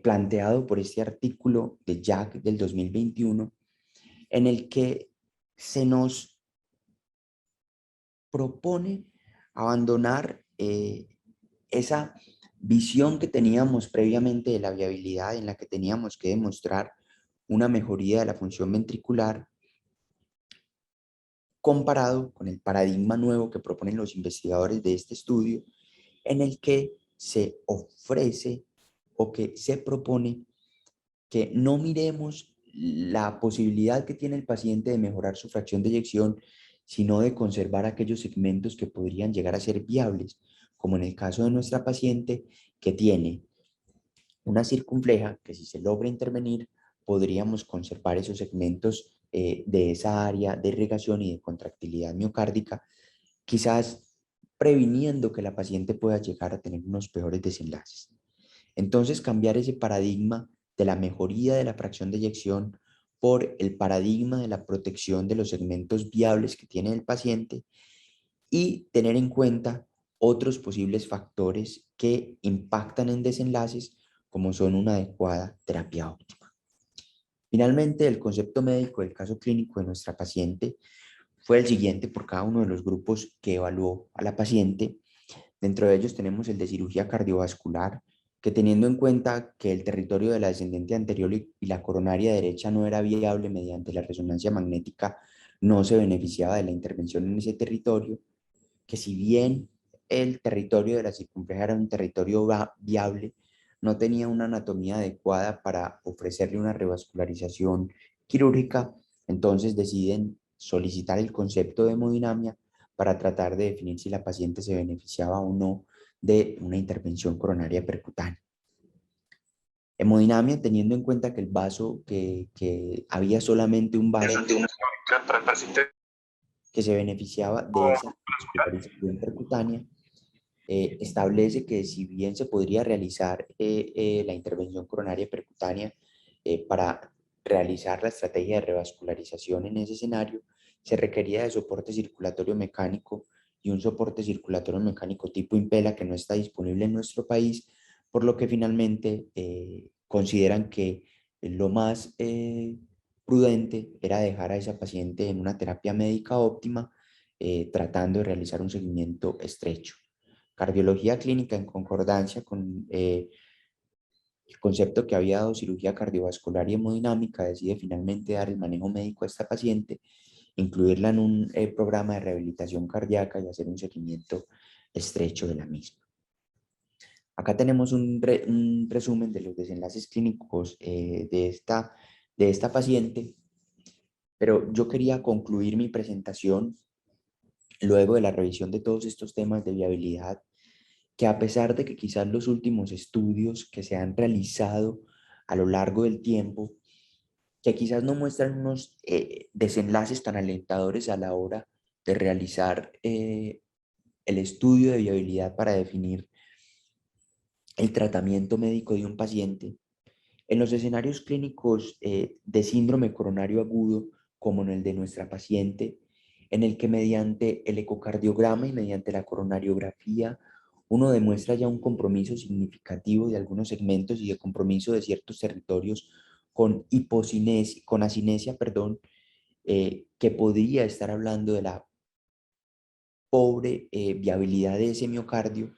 [SPEAKER 2] planteado por este artículo de Jack del 2021, en el que se nos propone abandonar esa visión que teníamos previamente de la viabilidad, en la que teníamos que demostrar una mejoría de la función ventricular, comparado con el paradigma nuevo que proponen los investigadores de este estudio, en el que se ofrece o que se propone que no miremos la posibilidad que tiene el paciente de mejorar su fracción de eyección, sino de conservar aquellos segmentos que podrían llegar a ser viables, como en el caso de nuestra paciente que tiene una circunfleja que, si se logra intervenir, podríamos conservar esos segmentos de esa área de irrigación y de contractilidad miocárdica, quizás previniendo que la paciente pueda llegar a tener unos peores desenlaces. Entonces, cambiar ese paradigma de la mejoría de la fracción de eyección por el paradigma de la protección de los segmentos viables que tiene el paciente y tener en cuenta otros posibles factores que impactan en desenlaces, como son una adecuada terapia óptima. Finalmente, el concepto médico del caso clínico de nuestra paciente fue el siguiente por cada uno de los grupos que evaluó a la paciente. Dentro de ellos tenemos el de cirugía cardiovascular, que, teniendo en cuenta que el territorio de la descendente anterior y la coronaria derecha no era viable mediante la resonancia magnética, no se beneficiaba de la intervención en ese territorio, que si bien el territorio de la circunfleja era un territorio viable, no tenía una anatomía adecuada para ofrecerle una revascularización quirúrgica. Entonces deciden solicitar el concepto de hemodinamia para tratar de definir si la paciente se beneficiaba o no de una intervención coronaria percutánea. Hemodinamia, teniendo en cuenta que el vaso, que había solamente un vaso que se beneficiaba de esa vascularización percutánea, establece que, si bien se podría realizar la intervención coronaria percutánea para realizar la estrategia de revascularización en ese escenario, se requería de soporte circulatorio mecánico, y un soporte circulatorio mecánico tipo Impela que no está disponible en nuestro país, por lo que finalmente consideran que lo más prudente era dejar a esa paciente en una terapia médica óptima, tratando de realizar un seguimiento estrecho. Cardiología clínica, en concordancia con el concepto que había dado cirugía cardiovascular y hemodinámica, decide finalmente dar el manejo médico a esta paciente, incluirla en un programa de rehabilitación cardíaca y hacer un seguimiento estrecho de la misma. Acá tenemos un resumen de los desenlaces clínicos de esta paciente, pero yo quería concluir mi presentación luego de la revisión de todos estos temas de viabilidad, que, a pesar de que quizás los últimos estudios que se han realizado a lo largo del tiempo, que quizás no muestran unos desenlaces tan alentadores a la hora de realizar el estudio de viabilidad para definir el tratamiento médico de un paciente, en los escenarios clínicos de síndrome coronario agudo, como en el de nuestra paciente, en el que mediante el ecocardiograma y mediante la coronariografía uno demuestra ya un compromiso significativo de algunos segmentos y de compromiso de ciertos territorios con hipocinesia, con asinesia, perdón, que podría estar hablando de la pobre viabilidad de ese miocardio.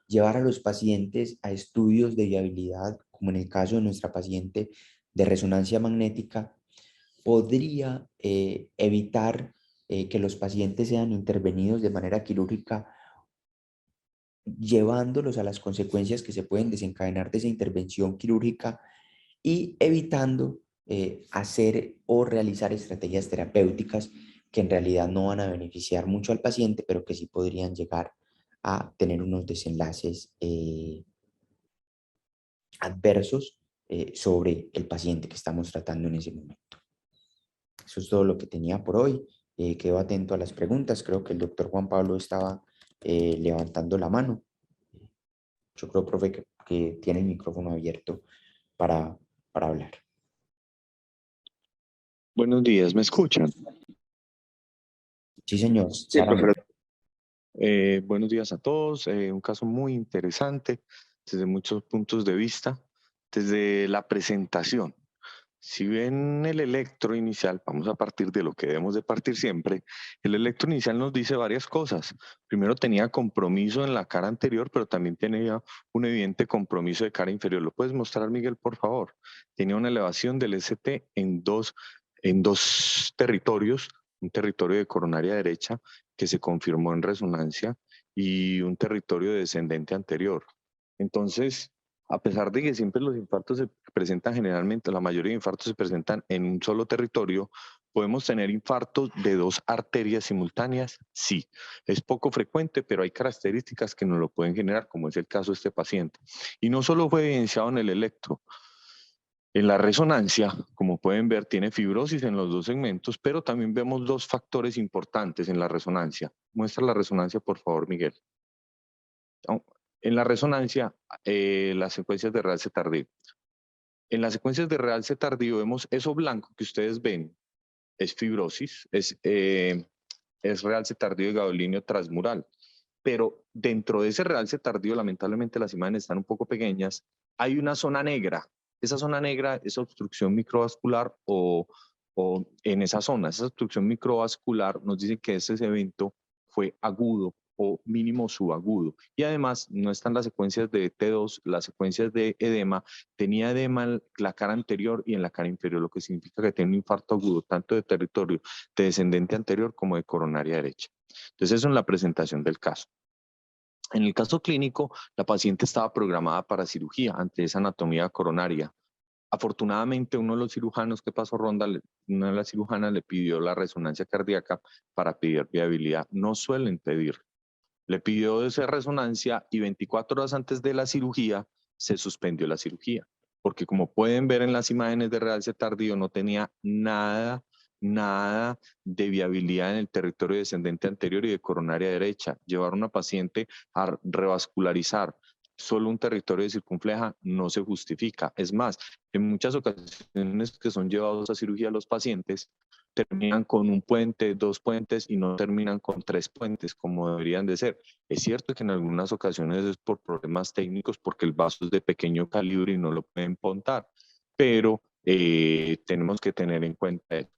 [SPEAKER 2] Llevar a los pacientes a estudios de viabilidad, como en el caso de nuestra paciente de resonancia magnética, podría evitar que los pacientes sean intervenidos de manera quirúrgica, llevándolos a las consecuencias que se pueden desencadenar de esa intervención quirúrgica y evitando hacer o realizar estrategias terapéuticas que en realidad no van a beneficiar mucho al paciente, pero que sí podrían llegar a tener unos desenlaces adversos sobre el paciente que estamos tratando en ese momento. Eso es todo lo que tenía por hoy. Quedo atento a las preguntas. Creo que el doctor Juan Pablo estaba levantando la mano. Yo creo, profe, que tiene el micrófono abierto para, para hablar.
[SPEAKER 3] Buenos días, ¿me escuchan?
[SPEAKER 2] Sí, señor.
[SPEAKER 1] Sí, profe.
[SPEAKER 3] Buenos días a todos. Un caso muy interesante desde muchos puntos de vista. Desde la presentación. Si ven el electro inicial, vamos a partir de lo que debemos de partir siempre. El electro inicial nos dice varias cosas. Primero tenía compromiso en la cara anterior, pero también tenía un evidente compromiso de cara inferior. ¿Lo puedes mostrar, Miguel, por favor? Tenía una elevación del ST en dos territorios, un territorio de coronaria derecha que se confirmó en resonancia y un territorio descendente anterior. Entonces, a pesar de que siempre los infartos se presentan generalmente, la mayoría de infartos se presentan en un solo territorio, ¿podemos tener infartos de dos arterias simultáneas? Sí, es poco frecuente, pero hay características que nos lo pueden generar, como es el caso de este paciente. Y no solo fue evidenciado en el electro, en la resonancia, como pueden ver, tiene fibrosis en los dos segmentos, pero también vemos dos factores importantes en la resonancia. Muestra la resonancia, por favor, Miguel. En la resonancia, las secuencias de realce tardío. En las secuencias de realce tardío vemos eso blanco que ustedes ven, es fibrosis, es realce tardío de gadolinio transmural. Pero dentro de ese realce tardío, lamentablemente las imágenes están un poco pequeñas, hay una zona negra. Esa zona negra es obstrucción microvascular o en esa zona, esa obstrucción microvascular nos dice que ese evento fue agudo o mínimo subagudo. Y además no están las secuencias de T2, las secuencias de edema. Tenía edema en la cara anterior y en la cara inferior, lo que significa que tiene un infarto agudo, tanto de territorio de descendente anterior como de coronaria derecha. Entonces eso en la presentación del caso. En el caso clínico, la paciente estaba programada para cirugía ante esa anatomía coronaria. Afortunadamente, uno de los cirujanos que pasó ronda, una de las cirujanas le pidió la resonancia cardíaca para pedir viabilidad. No suelen pedir. Le pidió esa resonancia y 24 horas antes de la cirugía se suspendió la cirugía. Porque como pueden ver en las imágenes de realce tardío, no tenía nada de viabilidad en el territorio descendente anterior y de coronaria derecha. Llevar a una paciente a revascularizar solo un territorio de circunfleja no se justifica. Es más, en muchas ocasiones que son llevados a cirugía los pacientes, terminan con un puente, dos puentes y no terminan con tres puentes como deberían de ser. Es cierto que en algunas ocasiones es por problemas técnicos porque el vaso es de pequeño calibre y no lo pueden pontar, pero tenemos que tener en cuenta eso.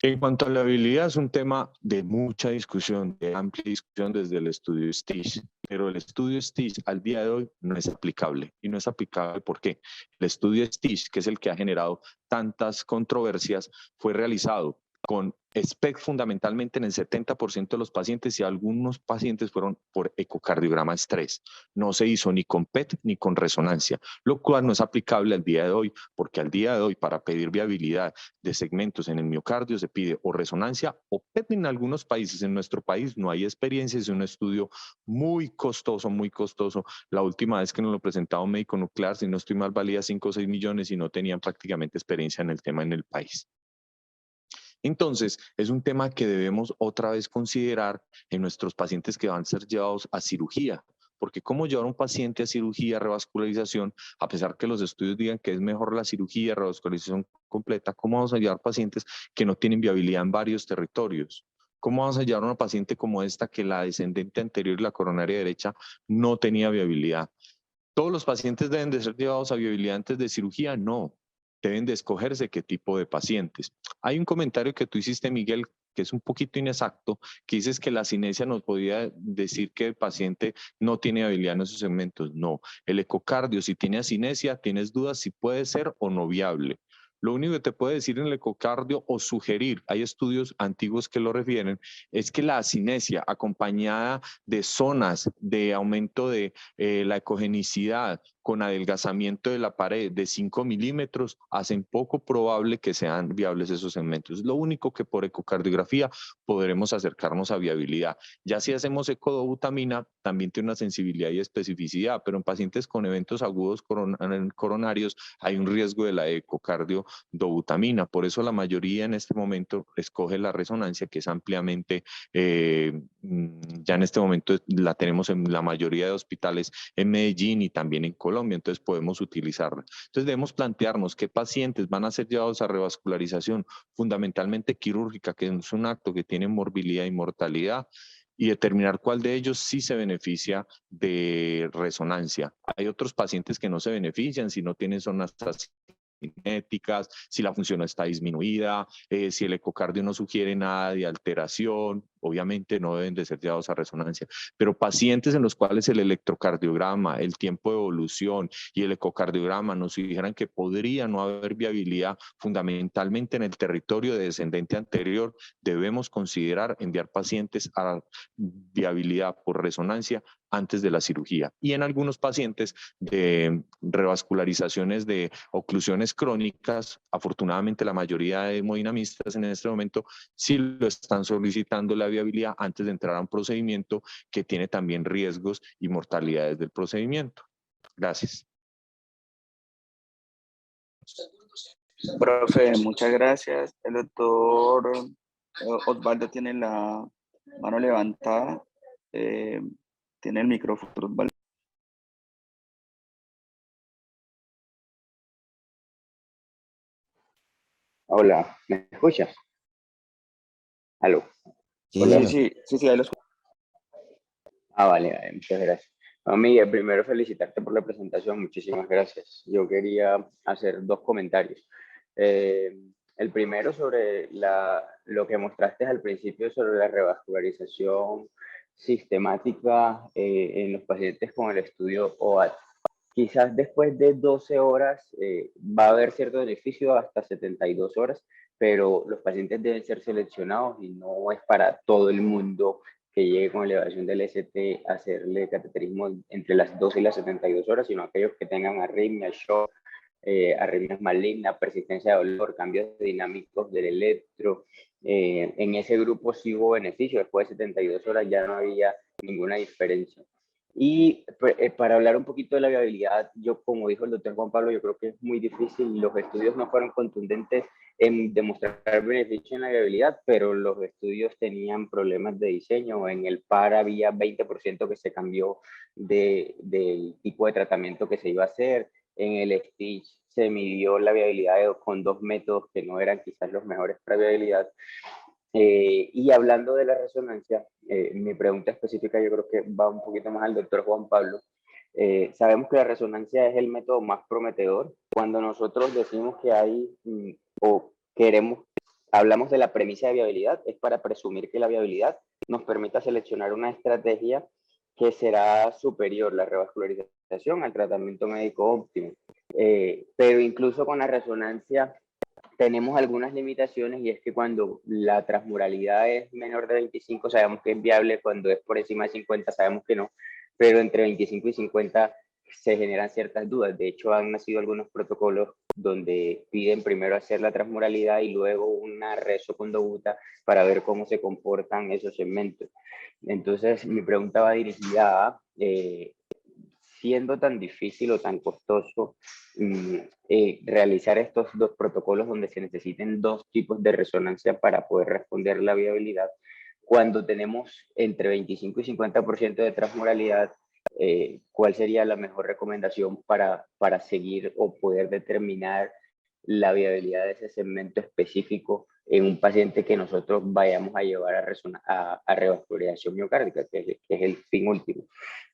[SPEAKER 3] En cuanto a la habilidad, es un tema de mucha discusión, de amplia discusión desde el estudio STICH, pero el estudio STICH al día de hoy no es aplicable. ¿Y no es aplicable por qué? El estudio STICH, que es el que ha generado tantas controversias, fue realizado con SPECT fundamentalmente en el 70% de los pacientes y algunos pacientes fueron por ecocardiograma estrés. No se hizo ni con PET ni con resonancia, lo cual no es aplicable al día de hoy, porque al día de hoy para pedir viabilidad de segmentos en el miocardio se pide o resonancia o PET en algunos países. En nuestro país no hay experiencia, es un estudio muy costoso, muy costoso. La última vez que nos lo presentaba un médico nuclear, si no estoy mal, valía 5 o 6 millones y no tenían prácticamente experiencia en el tema en el país. Entonces, es un tema que debemos otra vez considerar en nuestros pacientes que van a ser llevados a cirugía, porque cómo llevar a un paciente a cirugía, revascularización, a pesar que los estudios digan que es mejor la cirugía, revascularización completa, ¿cómo vamos a llevar pacientes que no tienen viabilidad en varios territorios? ¿Cómo vamos a llevar a una paciente como esta que la descendente anterior y la coronaria derecha no tenía viabilidad? ¿Todos los pacientes deben de ser llevados a viabilidad antes de cirugía? No, deben de escogerse qué tipo de pacientes. Hay un comentario que tú hiciste, Miguel, que es un poquito inexacto, que dices que la cinesia nos podía decir que el paciente no tiene viabilidad en esos segmentos. No, el ecocardio, si tiene cinesia, tienes dudas si puede ser o no viable. Lo único que te puedo decir en el ecocardio o sugerir, hay estudios antiguos que lo refieren, es que la asinesia acompañada de zonas de aumento de la ecogenicidad con adelgazamiento de la pared de 5 milímetros hacen poco probable que sean viables esos segmentos. Es lo único que por ecocardiografía podremos acercarnos a viabilidad. Ya si hacemos ecodobutamina, también tiene una sensibilidad y especificidad, pero en pacientes con eventos agudos coronarios hay un riesgo de la ecocardiodobutamina. Por eso la mayoría en este momento escoge la resonancia, que es ampliamente, ya en este momento la tenemos en la mayoría de hospitales en Medellín y también en Colombia, entonces podemos utilizarla. Entonces debemos plantearnos qué pacientes van a ser llevados a revascularización fundamentalmente quirúrgica, que es un acto que tiene morbilidad y mortalidad, y determinar cuál de ellos sí se beneficia de resonancia. Hay otros pacientes que no se benefician si no tienen zonas cinéticas, si la función está disminuida, si el ecocardio no sugiere nada de alteración, obviamente no deben de ser llevados a resonancia, pero pacientes en los cuales el electrocardiograma, el tiempo de evolución y el ecocardiograma nos dijeran que podría no haber viabilidad fundamentalmente en el territorio de descendente anterior, debemos considerar enviar pacientes a viabilidad por resonancia antes de la cirugía. Y en algunos pacientes de revascularizaciones de oclusiones crónicas, afortunadamente la mayoría de hemodinamistas en este momento sí lo están solicitando la viabilidad antes de entrar a un procedimiento que tiene también riesgos y mortalidades del procedimiento. Gracias.
[SPEAKER 1] Profe, muchas gracias. El doctor Osvaldo tiene la mano levantada. Tiene el micrófono, Osvaldo.
[SPEAKER 4] Hola, ¿me escuchas? Aló.
[SPEAKER 2] Sí,
[SPEAKER 4] Hola.
[SPEAKER 1] Sí, ahí los...
[SPEAKER 4] Vale, muchas gracias. No, Miguel, primero felicitarte por la presentación, muchísimas gracias. Yo quería hacer dos comentarios. El primero sobre lo que mostraste al principio sobre la revascularización sistemática en los pacientes con el estudio OAT. Quizás después de 12 horas va a haber cierto beneficio hasta 72 horas, pero los pacientes deben ser seleccionados y no es para todo el mundo que llegue con elevación del ST a hacerle cateterismo entre las 12 y las 72 horas, sino aquellos que tengan arritmia, shock, arritmias malignas, persistencia de dolor, cambios dinámicos del electro. En ese grupo sí hubo beneficio, después de 72 horas ya no había ninguna diferencia. Y para hablar un poquito de la viabilidad, yo como dijo el doctor Juan Pablo, yo creo que es muy difícil, los estudios no fueron contundentes en demostrar beneficio en la viabilidad, pero los estudios tenían problemas de diseño. En el PAR había 20% que se cambió del tipo de tratamiento que se iba a hacer. En el STITCH se midió la viabilidad con dos métodos que no eran quizás los mejores para viabilidad. Y hablando de la resonancia, mi pregunta específica yo creo que va un poquito más al doctor Juan Pablo. Sabemos que la resonancia es el método más prometedor. Cuando nosotros decimos que hay o queremos, hablamos de la premisa de viabilidad, es para presumir que la viabilidad nos permita seleccionar una estrategia que será superior, la revascularización, al tratamiento médico óptimo. Pero incluso con la resonancia tenemos algunas limitaciones y es que cuando la transmuralidad es menor de 25 sabemos que es viable, cuando es por encima de 50 sabemos que no, pero entre 25 y 50 se generan ciertas dudas. De hecho, han nacido algunos protocolos donde piden primero hacer la transmuralidad y luego una resocondobuta para ver cómo se comportan esos segmentos. Entonces, mi pregunta va dirigida a siendo tan difícil o tan costoso realizar estos dos protocolos donde se necesiten dos tipos de resonancia para poder responder la viabilidad, cuando tenemos entre 25 y 50% de transmuralidad, ¿cuál sería la mejor recomendación para seguir o poder determinar la viabilidad de ese segmento específico en un paciente que nosotros vayamos a llevar a revascularización miocárdica, que es el fin último?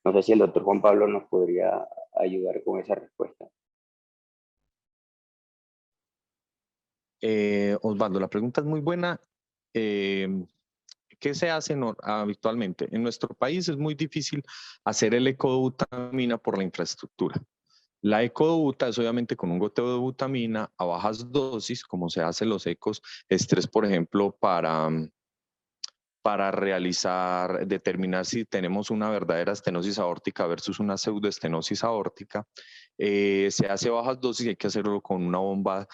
[SPEAKER 4] No sé si el doctor Juan Pablo nos podría ayudar con esa respuesta.
[SPEAKER 3] Osvaldo, la pregunta es muy buena. ¿Qué se hace habitualmente? En nuestro país es muy difícil hacer el ecodobutamina por la infraestructura. La ecodobuta es obviamente con un goteo de butamina a bajas dosis, como se hacen los ecos estrés, por ejemplo, para determinar si tenemos una verdadera estenosis aórtica versus una pseudoestenosis aórtica. Se hace a bajas dosis y hay que hacerlo con una bomba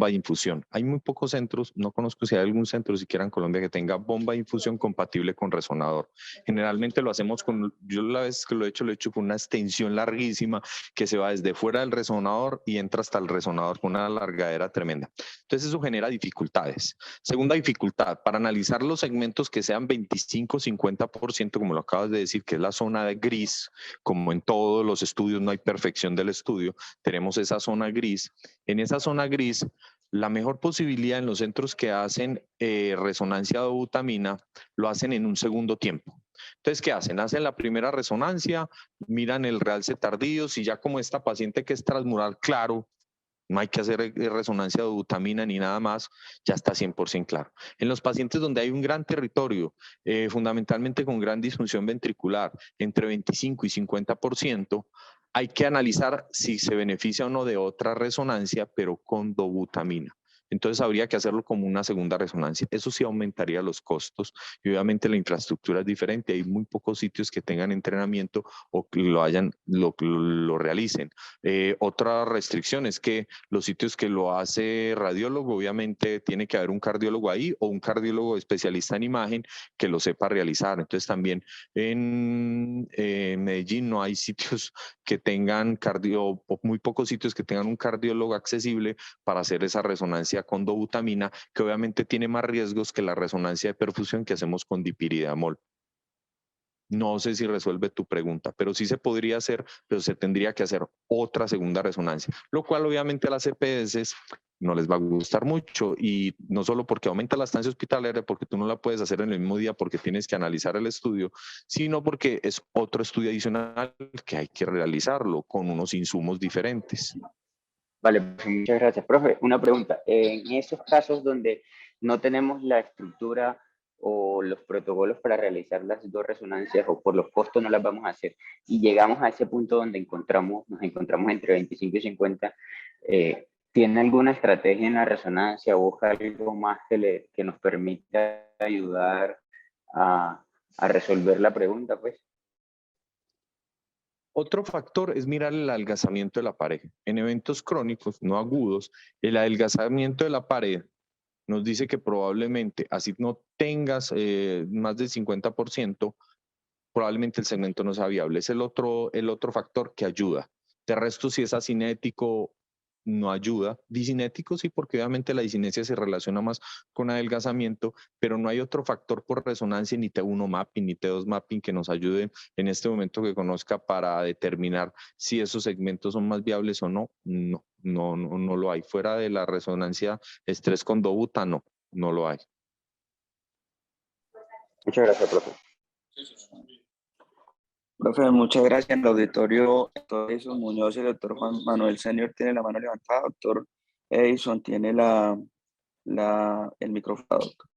[SPEAKER 3] de infusión. Hay muy pocos centros, no conozco si hay algún centro siquiera en Colombia que tenga bomba de infusión compatible con resonador. Generalmente lo hacemos yo la vez que lo he hecho con una extensión larguísima que se va desde fuera del resonador y entra hasta el resonador con una largadera tremenda. Entonces eso genera dificultades. Segunda dificultad, para analizar los segmentos que sean 25-50%, como lo acabas de decir, que es la zona de gris, como en todos los estudios no hay perfección del estudio, tenemos esa zona gris. En esa zona gris, la mejor posibilidad en los centros que hacen resonancia de butamina, lo hacen en un segundo tiempo. Entonces, ¿qué hacen? Hacen la primera resonancia, miran el realce tardío, si ya como esta paciente que es transmural, claro, no hay que hacer resonancia de butamina ni nada más, ya está 100% claro. En los pacientes donde hay un gran territorio, fundamentalmente con gran disfunción ventricular, entre 25 y 50%, hay que analizar si se beneficia o no de otra resonancia, pero con dobutamina. Entonces habría que hacerlo como una segunda resonancia. Eso sí aumentaría los costos y obviamente la infraestructura es diferente. Hay muy pocos sitios que tengan entrenamiento o que lo realicen. Otra restricción es que los sitios que lo hace radiólogo, obviamente tiene que haber un cardiólogo ahí o un cardiólogo especialista en imagen que lo sepa realizar. Entonces también en Medellín no hay sitios que tengan muy pocos sitios que tengan un cardiólogo accesible para hacer esa resonancia con dobutamina, que obviamente tiene más riesgos que la resonancia de perfusión que hacemos con dipiridamol. No sé si resuelve tu pregunta, pero sí se podría hacer, pero se tendría que hacer otra segunda resonancia, lo cual obviamente a las EPS no les va a gustar mucho, y no solo porque aumenta la estancia hospitalaria, porque tú no la puedes hacer en el mismo día porque tienes que analizar el estudio, sino porque es otro estudio adicional que hay que realizarlo con unos insumos diferentes.
[SPEAKER 4] Vale, pues muchas gracias. Profe, una pregunta. En esos casos donde no tenemos la estructura o los protocolos para realizar las dos resonancias o por los costos no las vamos a hacer y llegamos a ese punto donde nos encontramos entre 25 y 50, ¿tiene alguna estrategia en la resonancia o busca algo más que nos permita ayudar a resolver la pregunta, pues?
[SPEAKER 3] Otro factor es mirar el adelgazamiento de la pared. En eventos crónicos, no agudos, el adelgazamiento de la pared nos dice que probablemente, así no tengas más del 50%, probablemente el segmento no sea viable. Es el otro factor que ayuda. De resto, si es asinético, no ayuda. Disinético sí, porque obviamente la disinesia se relaciona más con adelgazamiento, pero no hay otro factor por resonancia, ni T1 mapping, ni T2 mapping que nos ayude en este momento que conozca para determinar si esos segmentos son más viables o no. No lo hay. Fuera de la resonancia estrés con dobuta, no lo hay.
[SPEAKER 4] Muchas gracias, profe.
[SPEAKER 1] Profe, muchas gracias. En el auditorio, doctor Edison Muñoz y el doctor Juan Manuel Senior tiene la mano levantada. Doctor Edison tiene el micrófono. Doctor.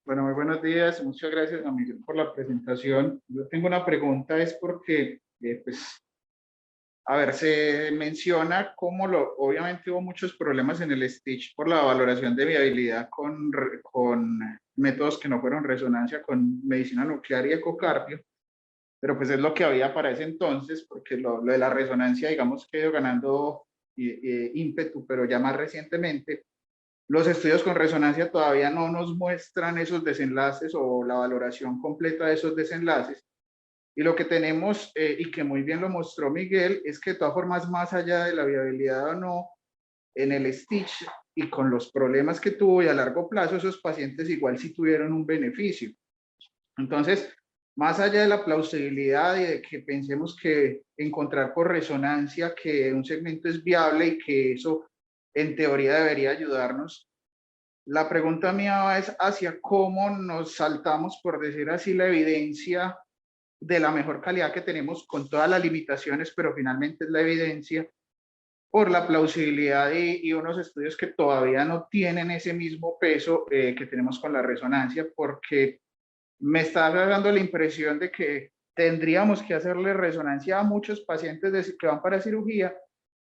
[SPEAKER 5] Bueno, muy buenos días. Muchas gracias a Miguel por la presentación. Yo tengo una pregunta, es porque, pues, a ver, se menciona cómo obviamente hubo muchos problemas en el Stitch por la valoración de viabilidad con métodos que no fueron resonancia con medicina nuclear y ecocardio, pero pues es lo que había para ese entonces, porque lo de la resonancia, digamos, que ha ido ganando ímpetu, pero ya más recientemente, los estudios con resonancia todavía no nos muestran esos desenlaces o la valoración completa de esos desenlaces. Y lo que tenemos, y que muy bien lo mostró Miguel, es que de todas formas, más allá de la viabilidad o no, en el Stitch y con los problemas que tuvo y a largo plazo, esos pacientes igual sí tuvieron un beneficio. Entonces, más allá de la plausibilidad y de que pensemos que encontrar por resonancia que un segmento es viable y que eso en teoría debería ayudarnos, la pregunta mía es hacia cómo nos saltamos, por decir así, la evidencia de la mejor calidad que tenemos con todas las limitaciones, pero finalmente es la evidencia por la plausibilidad y unos estudios que todavía no tienen ese mismo peso que tenemos con la resonancia, porque me está dando la impresión de que tendríamos que hacerle resonancia a muchos pacientes que van para cirugía,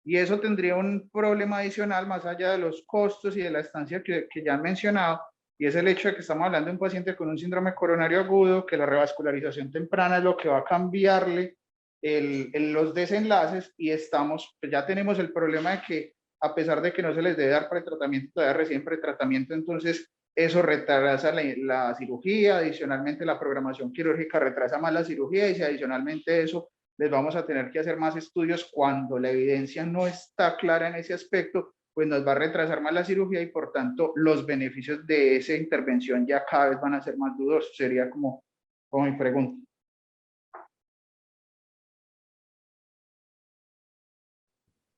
[SPEAKER 5] y eso tendría un problema adicional más allá de los costos y de la estancia que ya han mencionado, y es el hecho de que estamos hablando de un paciente con un síndrome coronario agudo, que la revascularización temprana es lo que va a cambiarle los desenlaces, y pues ya tenemos el problema de que a pesar de que no se les debe dar pretratamiento, todavía recién pretratamiento, entonces eso retrasa la cirugía, adicionalmente la programación quirúrgica retrasa más la cirugía, y si adicionalmente eso les vamos a tener que hacer más estudios cuando la evidencia no está clara en ese aspecto, pues nos va a retrasar más la cirugía, y por tanto los beneficios de esa intervención ya cada vez van a ser más dudosos. Sería como mi pregunta.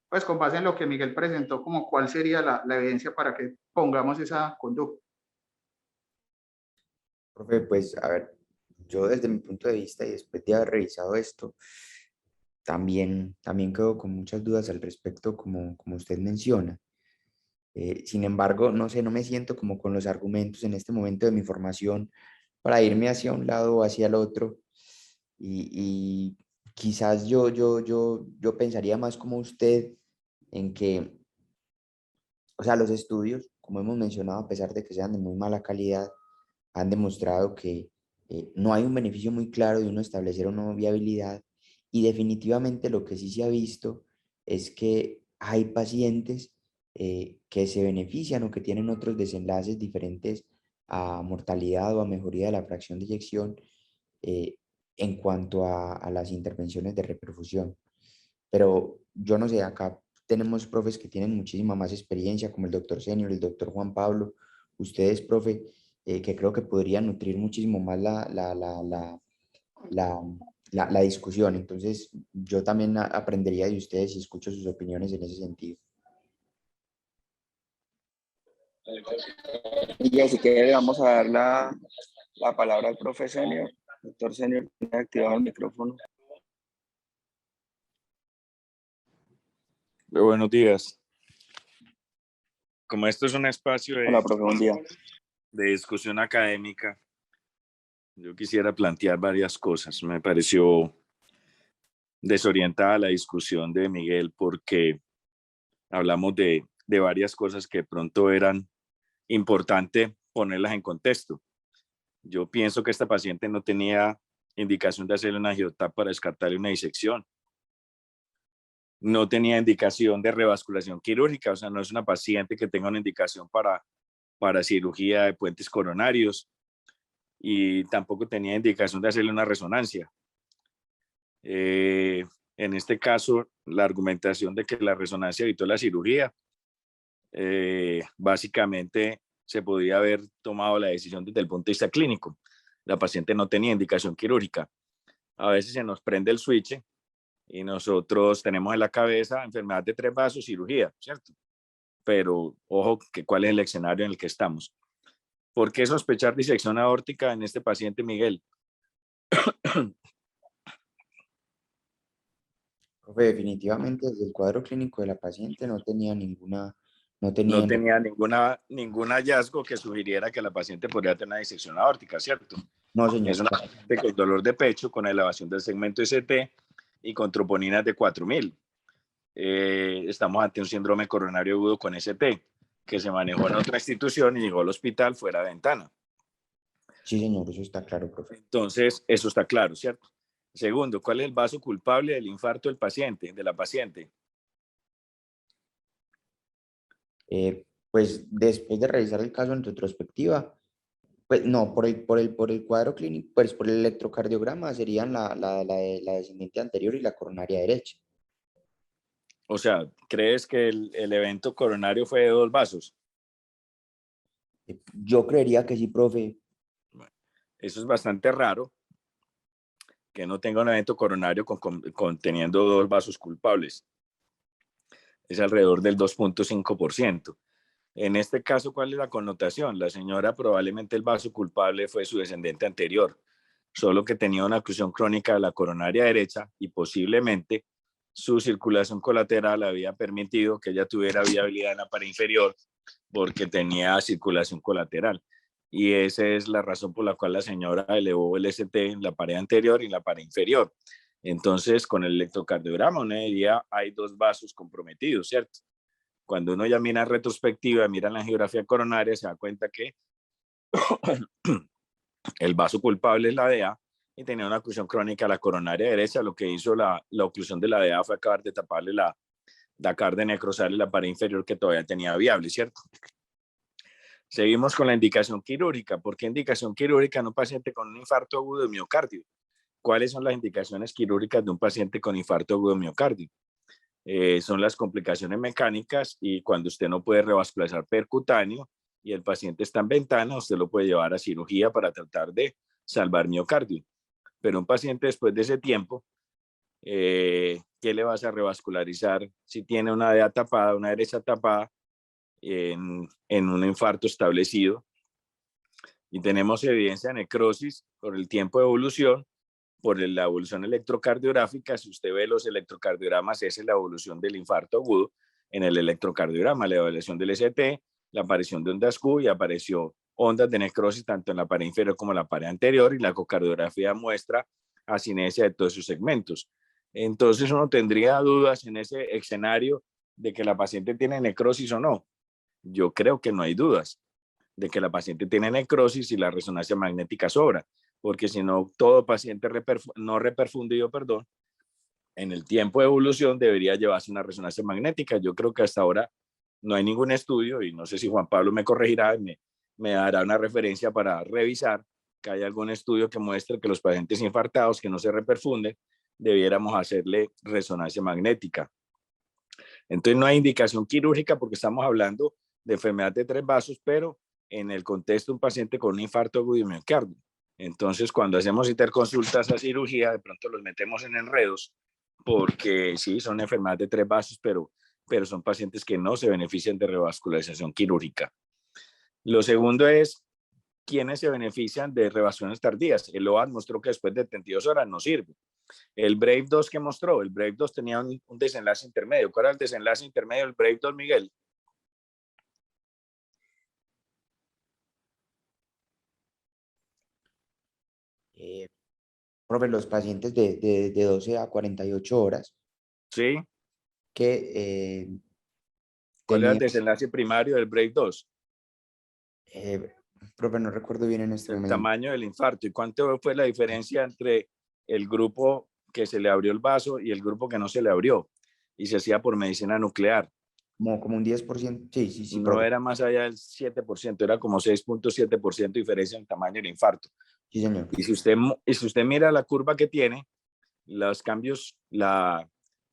[SPEAKER 5] Pues con base en lo que Miguel presentó, como cuál sería la evidencia para que pongamos esa conducta.
[SPEAKER 2] Profe, pues a ver, yo desde mi punto de vista y después de haber revisado esto, también quedo con muchas dudas al respecto, como usted menciona. Sin embargo, no sé, no me siento como con los argumentos en este momento de mi formación para irme hacia un lado o hacia el otro. Y quizás yo pensaría más como usted en que, o sea, los estudios, como hemos mencionado, a pesar de que sean de muy mala calidad, han demostrado que no hay un beneficio muy claro de uno establecer una viabilidad, y definitivamente lo que sí se ha visto es que hay pacientes que se benefician o que tienen otros desenlaces diferentes a mortalidad o a mejoría de la fracción de eyección eh, en cuanto a las intervenciones de reperfusión. Pero yo no sé, acá tenemos profes que tienen muchísima más experiencia, como el doctor Senior, el doctor Juan Pablo, ustedes, profe, que creo que podrían nutrir muchísimo más la, la discusión. Entonces, yo también aprendería de ustedes y escucho sus opiniones en ese sentido.
[SPEAKER 1] Y así que le vamos a dar la palabra al profe Senior. Doctor Senior, tiene activado el micrófono.
[SPEAKER 6] Buenos días. Como esto es un espacio
[SPEAKER 1] Hola, profe, buen día.
[SPEAKER 6] de discusión académica, yo quisiera plantear varias cosas. Me pareció desorientada la discusión de Miguel porque hablamos de varias cosas que de pronto eran importantes ponerlas en contexto. Yo pienso que esta paciente no tenía indicación de hacerle una angiotapia para descartarle una disección. No tenía indicación de revasculación quirúrgica, o sea, no es una paciente que tenga una indicación para cirugía de puentes coronarios, y tampoco tenía indicación de hacerle una resonancia. En este caso, la argumentación de que la resonancia evitó la cirugía, básicamente se podía haber tomado la decisión desde el punto de vista clínico. La paciente no tenía indicación quirúrgica. A veces se nos prende el switch y nosotros tenemos en la cabeza enfermedad de 3 vasos, cirugía, ¿cierto? Pero ojo, que ¿cuál es el escenario en el que estamos? ¿Por qué sospechar disección aórtica en este paciente, Miguel?
[SPEAKER 2] Profe, definitivamente desde el cuadro clínico de la paciente no tenía
[SPEAKER 6] No tenía ningún hallazgo que sugiriera que la paciente podría tener una disección aórtica, ¿cierto?
[SPEAKER 2] No, señor.
[SPEAKER 6] Es una paciente con dolor de pecho, con elevación del segmento ST y con troponinas de 4000. Estamos ante un síndrome coronario agudo con ST, que se manejó en otra institución y llegó al hospital fuera de ventana.
[SPEAKER 2] Sí, señor, eso está claro, profe.
[SPEAKER 6] Entonces, eso está claro, ¿cierto? Segundo, ¿cuál es el vaso culpable del infarto del paciente, de la paciente?
[SPEAKER 2] Pues después de revisar el caso en retrospectiva, pues no, por el cuadro clínico, pues por el electrocardiograma serían la descendente anterior y la coronaria derecha.
[SPEAKER 6] O sea, ¿crees que el evento coronario fue de 2 vasos?
[SPEAKER 2] Yo creería que sí, profe.
[SPEAKER 6] Bueno, eso es bastante raro, que no tenga un evento coronario conteniendo 2 vasos culpables. Es alrededor del 2.5%. En este caso, ¿cuál es la connotación? La señora probablemente el vaso culpable fue su descendente anterior, solo que tenía una oclusión crónica de la coronaria derecha y posiblemente su circulación colateral había permitido que ella tuviera viabilidad en la pared inferior porque tenía circulación colateral. y esa es la razón por la cual la señora elevó el ST en la pared anterior y en la pared inferior. Entonces, con el electrocardiograma, uno diría, hay dos vasos comprometidos, ¿cierto? Cuando uno ya mira en retrospectiva, mira la angiografía coronaria, se da cuenta que el vaso culpable es la DA y tenía una oclusión crónica a la coronaria derecha. Lo que hizo la oclusión de la DA fue acabar de taparle la carne necrosal y la pared inferior que todavía tenía viable, ¿cierto? Seguimos con la indicación quirúrgica. ¿Por qué indicación quirúrgica en un paciente con un infarto agudo de miocardio? ¿Cuáles son las indicaciones quirúrgicas de un paciente con infarto agudo de miocardio? Son las complicaciones mecánicas y cuando usted no puede revascularizar percutáneo y el paciente está en ventana, usted lo puede llevar a cirugía para tratar de salvar miocardio. Pero un paciente después de ese tiempo, ¿qué le vas a revascularizar si tiene una DEA tapada, una derecha tapada en un infarto establecido? Y tenemos evidencia de necrosis por el tiempo de evolución, por la evolución electrocardiográfica. Si usted ve los electrocardiogramas, esa es la evolución del infarto agudo en el electrocardiograma, la evaluación del ST, la aparición de ondas Q y apareció ondas de necrosis tanto en la pared inferior como en la pared anterior y la ecocardiografía muestra asinesia de todos esos segmentos. Entonces uno tendría dudas en ese escenario de que la paciente tiene necrosis o no. Yo creo que no hay dudas de que la paciente tiene necrosis y la resonancia magnética sobra, porque si no, todo paciente no reperfundido, en el tiempo de evolución debería llevarse una resonancia magnética. Yo creo que hasta ahora no hay ningún estudio, y no sé si Juan Pablo me corregirá, me dará una referencia para revisar que hay algún estudio que muestre que los pacientes infartados que no se reperfunden, debiéramos hacerle resonancia magnética. Entonces no hay indicación quirúrgica porque estamos hablando de enfermedad de tres vasos, pero en el contexto de un paciente con un infarto agudo de miocardio. Entonces, cuando hacemos interconsultas a cirugía, de pronto los metemos en enredos, porque sí, son enfermedades de tres vasos, pero son pacientes que no se benefician de revascularización quirúrgica. Lo segundo es, ¿quiénes se benefician de revasculaciones tardías? El OAT mostró que después de 72 horas no sirve. El Brave 2 que mostró, el Brave 2 tenía un desenlace intermedio. ¿Cuál era el desenlace intermedio del Brave 2, Miguel?
[SPEAKER 2] Profe, los pacientes de 12 a 48 horas
[SPEAKER 6] Sí.
[SPEAKER 2] que
[SPEAKER 6] ¿Cuál era el
[SPEAKER 2] tenían,
[SPEAKER 6] desenlace primario del Brave 2?
[SPEAKER 2] profe, no recuerdo bien en este
[SPEAKER 6] El
[SPEAKER 2] momento.
[SPEAKER 6] tamaño del infarto. ¿Y cuánto fue la diferencia entre el grupo que se le abrió el vaso y el grupo que no se le abrió? Y se hacía por medicina nuclear.
[SPEAKER 2] Como un 10%, sí,
[SPEAKER 6] No
[SPEAKER 2] profe.
[SPEAKER 6] era más allá del 7%, era como 6.7% de diferencia en el tamaño del infarto.
[SPEAKER 2] Sí, señor.
[SPEAKER 6] Y si usted mira la curva que tiene, los cambios,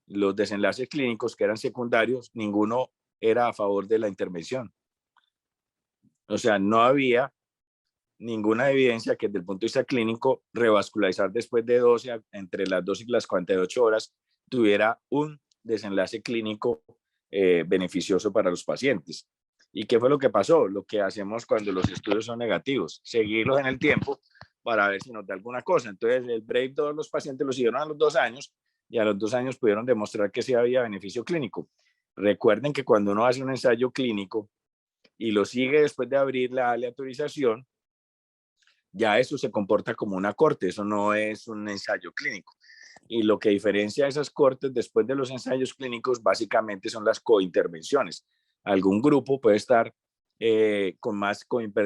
[SPEAKER 6] los desenlaces clínicos que eran secundarios, ninguno era a favor de la intervención. O sea, no había ninguna evidencia que desde el punto de vista clínico revascularizar después de 12, entre las 12 y las 48 horas, tuviera un desenlace clínico beneficioso para los pacientes. ¿Y qué fue lo que pasó? Lo que hacemos cuando los estudios son negativos, seguirlos en el tiempo para ver si nos da alguna cosa. Entonces, el Brave, todos los pacientes lo siguieron a los 2 años y a los 2 años pudieron demostrar que sí había beneficio clínico. Recuerden que cuando uno hace un ensayo clínico y lo sigue después de abrir la aleatorización, ya eso se comporta como una corte, eso no es un ensayo clínico. Y lo que diferencia esas cortes después de los ensayos clínicos básicamente son las cointervenciones. Algún grupo puede estar con más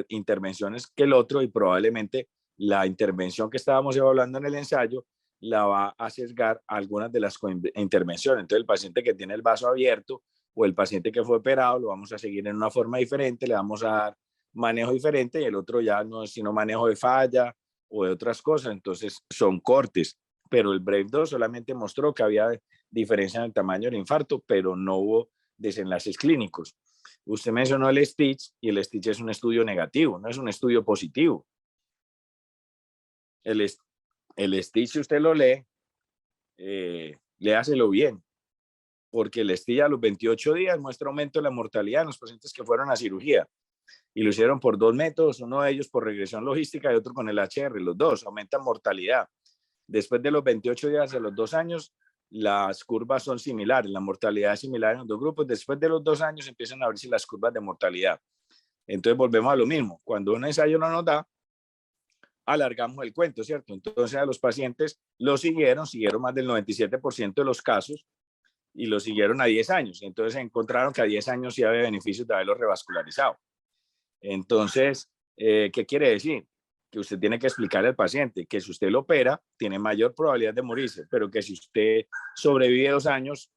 [SPEAKER 6] intervenciones que el otro y probablemente la intervención que estábamos evaluando en el ensayo la va a sesgar algunas de las intervenciones. Entonces el paciente que tiene el vaso abierto o el paciente que fue operado lo vamos a seguir en una forma diferente, le vamos a dar manejo diferente y el otro ya no es sino manejo de falla o de otras cosas. Entonces son cortes, pero el Brave 2 solamente mostró que había diferencia en el tamaño del infarto, pero no hubo desenlaces clínicos. Usted mencionó el Stitch y el Stitch es un estudio negativo, no es un estudio positivo. El Stitch, si usted lo lee, léaselo bien, porque el Stitch a los 28 días muestra aumento de la mortalidad en los pacientes que fueron a cirugía. Y lo hicieron por 2 métodos, uno de ellos por regresión logística y otro con el HR. Los dos aumentan mortalidad. Después de los 28 días de los 2 años, las curvas son similares, la mortalidad es similar en los dos grupos. Después de los 2 años empiezan a abrirse las curvas de mortalidad. Entonces volvemos a lo mismo. Cuando un ensayo no nos da, alargamos el cuento, ¿cierto? Entonces a los pacientes los siguieron más del 97% de los casos y los siguieron a 10 años. Entonces encontraron que a 10 años sí había beneficios de haberlo revascularizado. Entonces, ¿qué quiere decir? Que usted tiene que explicarle al paciente que si usted lo opera, tiene mayor probabilidad de morirse, pero que si usted sobrevive 2 años,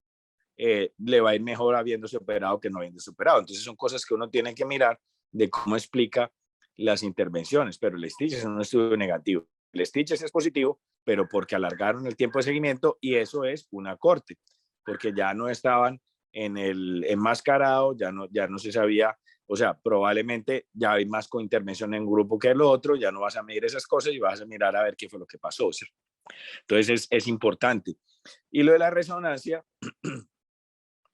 [SPEAKER 6] le va a ir mejor habiéndose operado que no habiéndose operado. Entonces son cosas que uno tiene que mirar de cómo explica las intervenciones, pero el Stitches es un estudio negativo. El Stitches es positivo, pero porque alargaron el tiempo de seguimiento y eso es una corte, porque ya no estaban en el enmascarado, ya no se sabía, o sea, probablemente ya hay más cointervención en un grupo que el otro, ya no vas a medir esas cosas y vas a mirar a ver qué fue lo que pasó, ¿cierto? Entonces es importante. Y lo de la resonancia,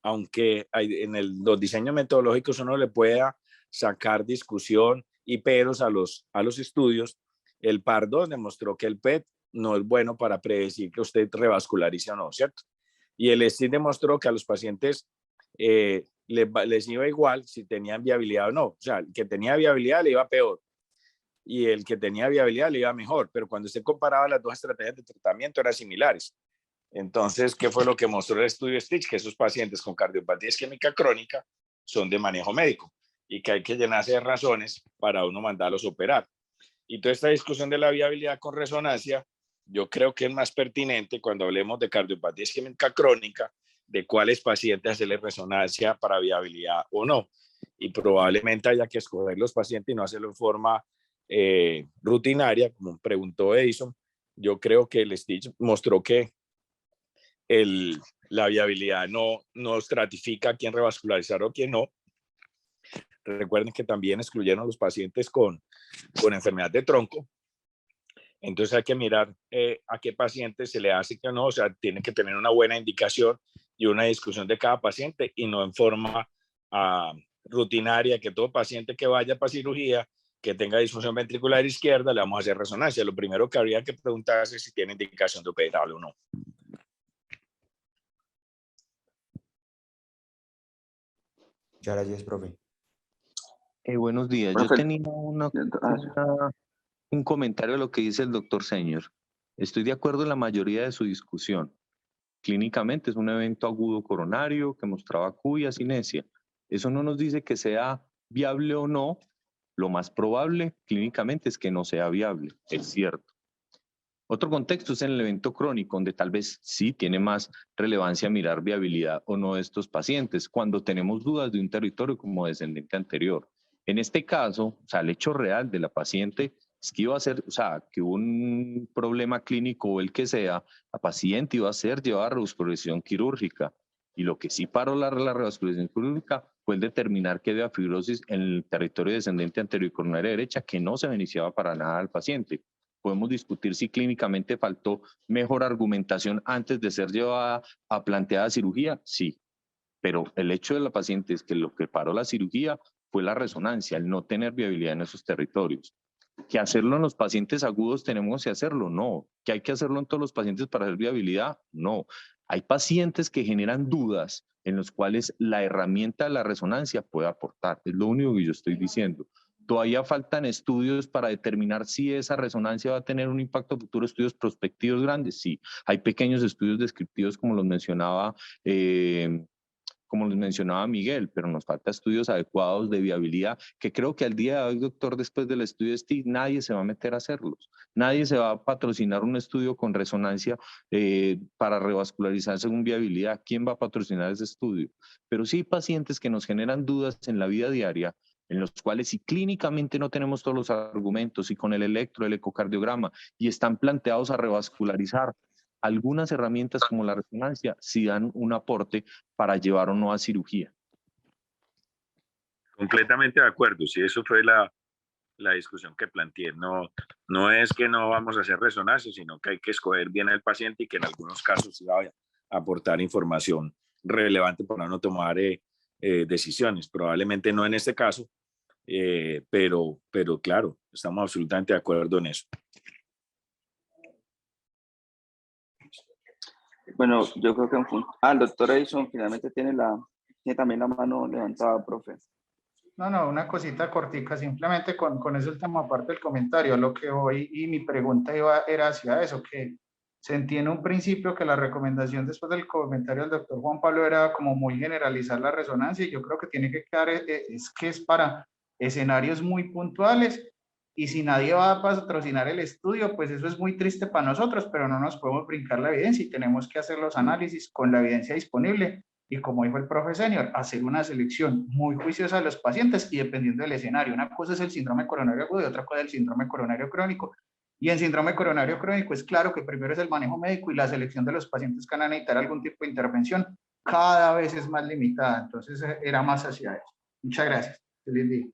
[SPEAKER 6] aunque en los diseños metodológicos uno le pueda sacar discusión y peros a los estudios, el PAR-2 demostró que el PET no es bueno para predecir que usted revascularice o no, ¿cierto? Y el STIC demostró que a los pacientes les iba igual si tenían viabilidad o no. O sea, el que tenía viabilidad le iba peor y el que tenía viabilidad le iba mejor, pero cuando usted comparaba las dos estrategias de tratamiento eran similares. Entonces, ¿qué fue lo que mostró el estudio Stitch? Que esos pacientes con cardiopatía isquémica crónica son de manejo médico y que hay que llenarse de razones para uno mandarlos a operar. Y toda esta discusión de la viabilidad con resonancia, yo creo que es más pertinente cuando hablemos de cardiopatía isquémica crónica, de cuáles pacientes hacerle resonancia para viabilidad o no. Y probablemente haya que escoger los pacientes y no hacerlo en forma rutinaria, como preguntó Edison. Yo creo que el Stitch mostró que la viabilidad no estratifica a quién revascularizar o quién no. Recuerden que también excluyeron los pacientes con enfermedad de tronco. Entonces hay que mirar a qué paciente se le hace que no, o sea, tiene que tener una buena indicación y una discusión de cada paciente y no en forma rutinaria, que todo paciente que vaya para cirugía, que tenga disfunción ventricular izquierda, le vamos a hacer resonancia. Lo primero que habría que preguntarse es si tiene indicación de operable o no.
[SPEAKER 2] Muchas gracias, profe.
[SPEAKER 7] Buenos días. Yo
[SPEAKER 1] Profe,
[SPEAKER 7] tenía un comentario a lo que dice el doctor Señor. Estoy de acuerdo en la mayoría de su discusión. Clínicamente es un evento agudo coronario que mostraba Q y asinesia. Eso no nos dice que sea viable o no. Lo más probable clínicamente es que no sea viable, es cierto. Otro contexto es en el evento crónico, donde tal vez sí tiene más relevancia mirar viabilidad o no de estos pacientes, cuando tenemos dudas de un territorio como descendente anterior. En este caso, o sea, el hecho real de la paciente es que iba a ser, o sea, que un problema clínico o el que sea, la paciente iba a ser llevada a revascularización quirúrgica. Y lo que sí paró la revascularización quirúrgica fue el determinar que había fibrosis en el territorio descendente anterior y coronaria derecha que no se beneficiaba para nada al paciente. Podemos discutir si clínicamente faltó mejor argumentación antes de ser llevada a planteada cirugía, sí. Pero el hecho de la paciente es que lo que paró la cirugía fue la resonancia, el no tener viabilidad en esos territorios. ¿Que hacerlo en los pacientes agudos tenemos que hacerlo? No. ¿Que hay que hacerlo en todos los pacientes para hacer viabilidad? No. Hay pacientes que generan dudas en los cuales la herramienta de la resonancia puede aportar. Es lo único que yo estoy diciendo. Todavía faltan estudios para determinar si esa resonancia va a tener un impacto futuro, estudios prospectivos grandes. Sí, hay pequeños estudios descriptivos como los mencionaba Miguel, pero nos falta estudios adecuados de viabilidad, que creo que al día de hoy, doctor, después del estudio de STIC, nadie se va a meter a hacerlos. Nadie se va a patrocinar un estudio con resonancia para revascularizar según viabilidad. ¿Quién va a patrocinar ese estudio? Pero sí hay pacientes que nos generan dudas en la vida diaria, en los cuales si clínicamente no tenemos todos los argumentos y con el electro, el ecocardiograma, y están planteados a revascularizar, algunas herramientas como la resonancia sí dan un aporte para llevar o no a cirugía.
[SPEAKER 6] Completamente de acuerdo, sí, eso fue la discusión que planteé. No es que no vamos a hacer resonancia, sino que hay que escoger bien al paciente y que en algunos casos sí va a aportar información relevante para no tomar decisiones. Probablemente no en este caso, pero claro, estamos absolutamente de acuerdo en eso.
[SPEAKER 1] Bueno, yo creo que el doctor Edison finalmente tiene también la mano levantada, profe.
[SPEAKER 5] No, una cosita cortica, simplemente con ese último parte del comentario, lo que voy y mi pregunta era hacia eso, que se entiende un principio que la recomendación después del comentario del doctor Juan Pablo era como muy generalizar la resonancia, y yo creo que tiene que quedar, es que es para escenarios muy puntuales, y si nadie va a patrocinar el estudio, pues eso es muy triste para nosotros, pero no nos podemos brincar la evidencia y tenemos que hacer los análisis con la evidencia disponible. Y como dijo el profe Senior, hacer una selección muy juiciosa de los pacientes y dependiendo del escenario. Una cosa es el síndrome coronario agudo y otra cosa es el síndrome coronario crónico. Y en síndrome coronario crónico es claro que primero es el manejo médico y la selección de los pacientes que van a necesitar algún tipo de intervención cada vez es más limitada. Entonces era más hacia eso. Muchas gracias. Feliz día.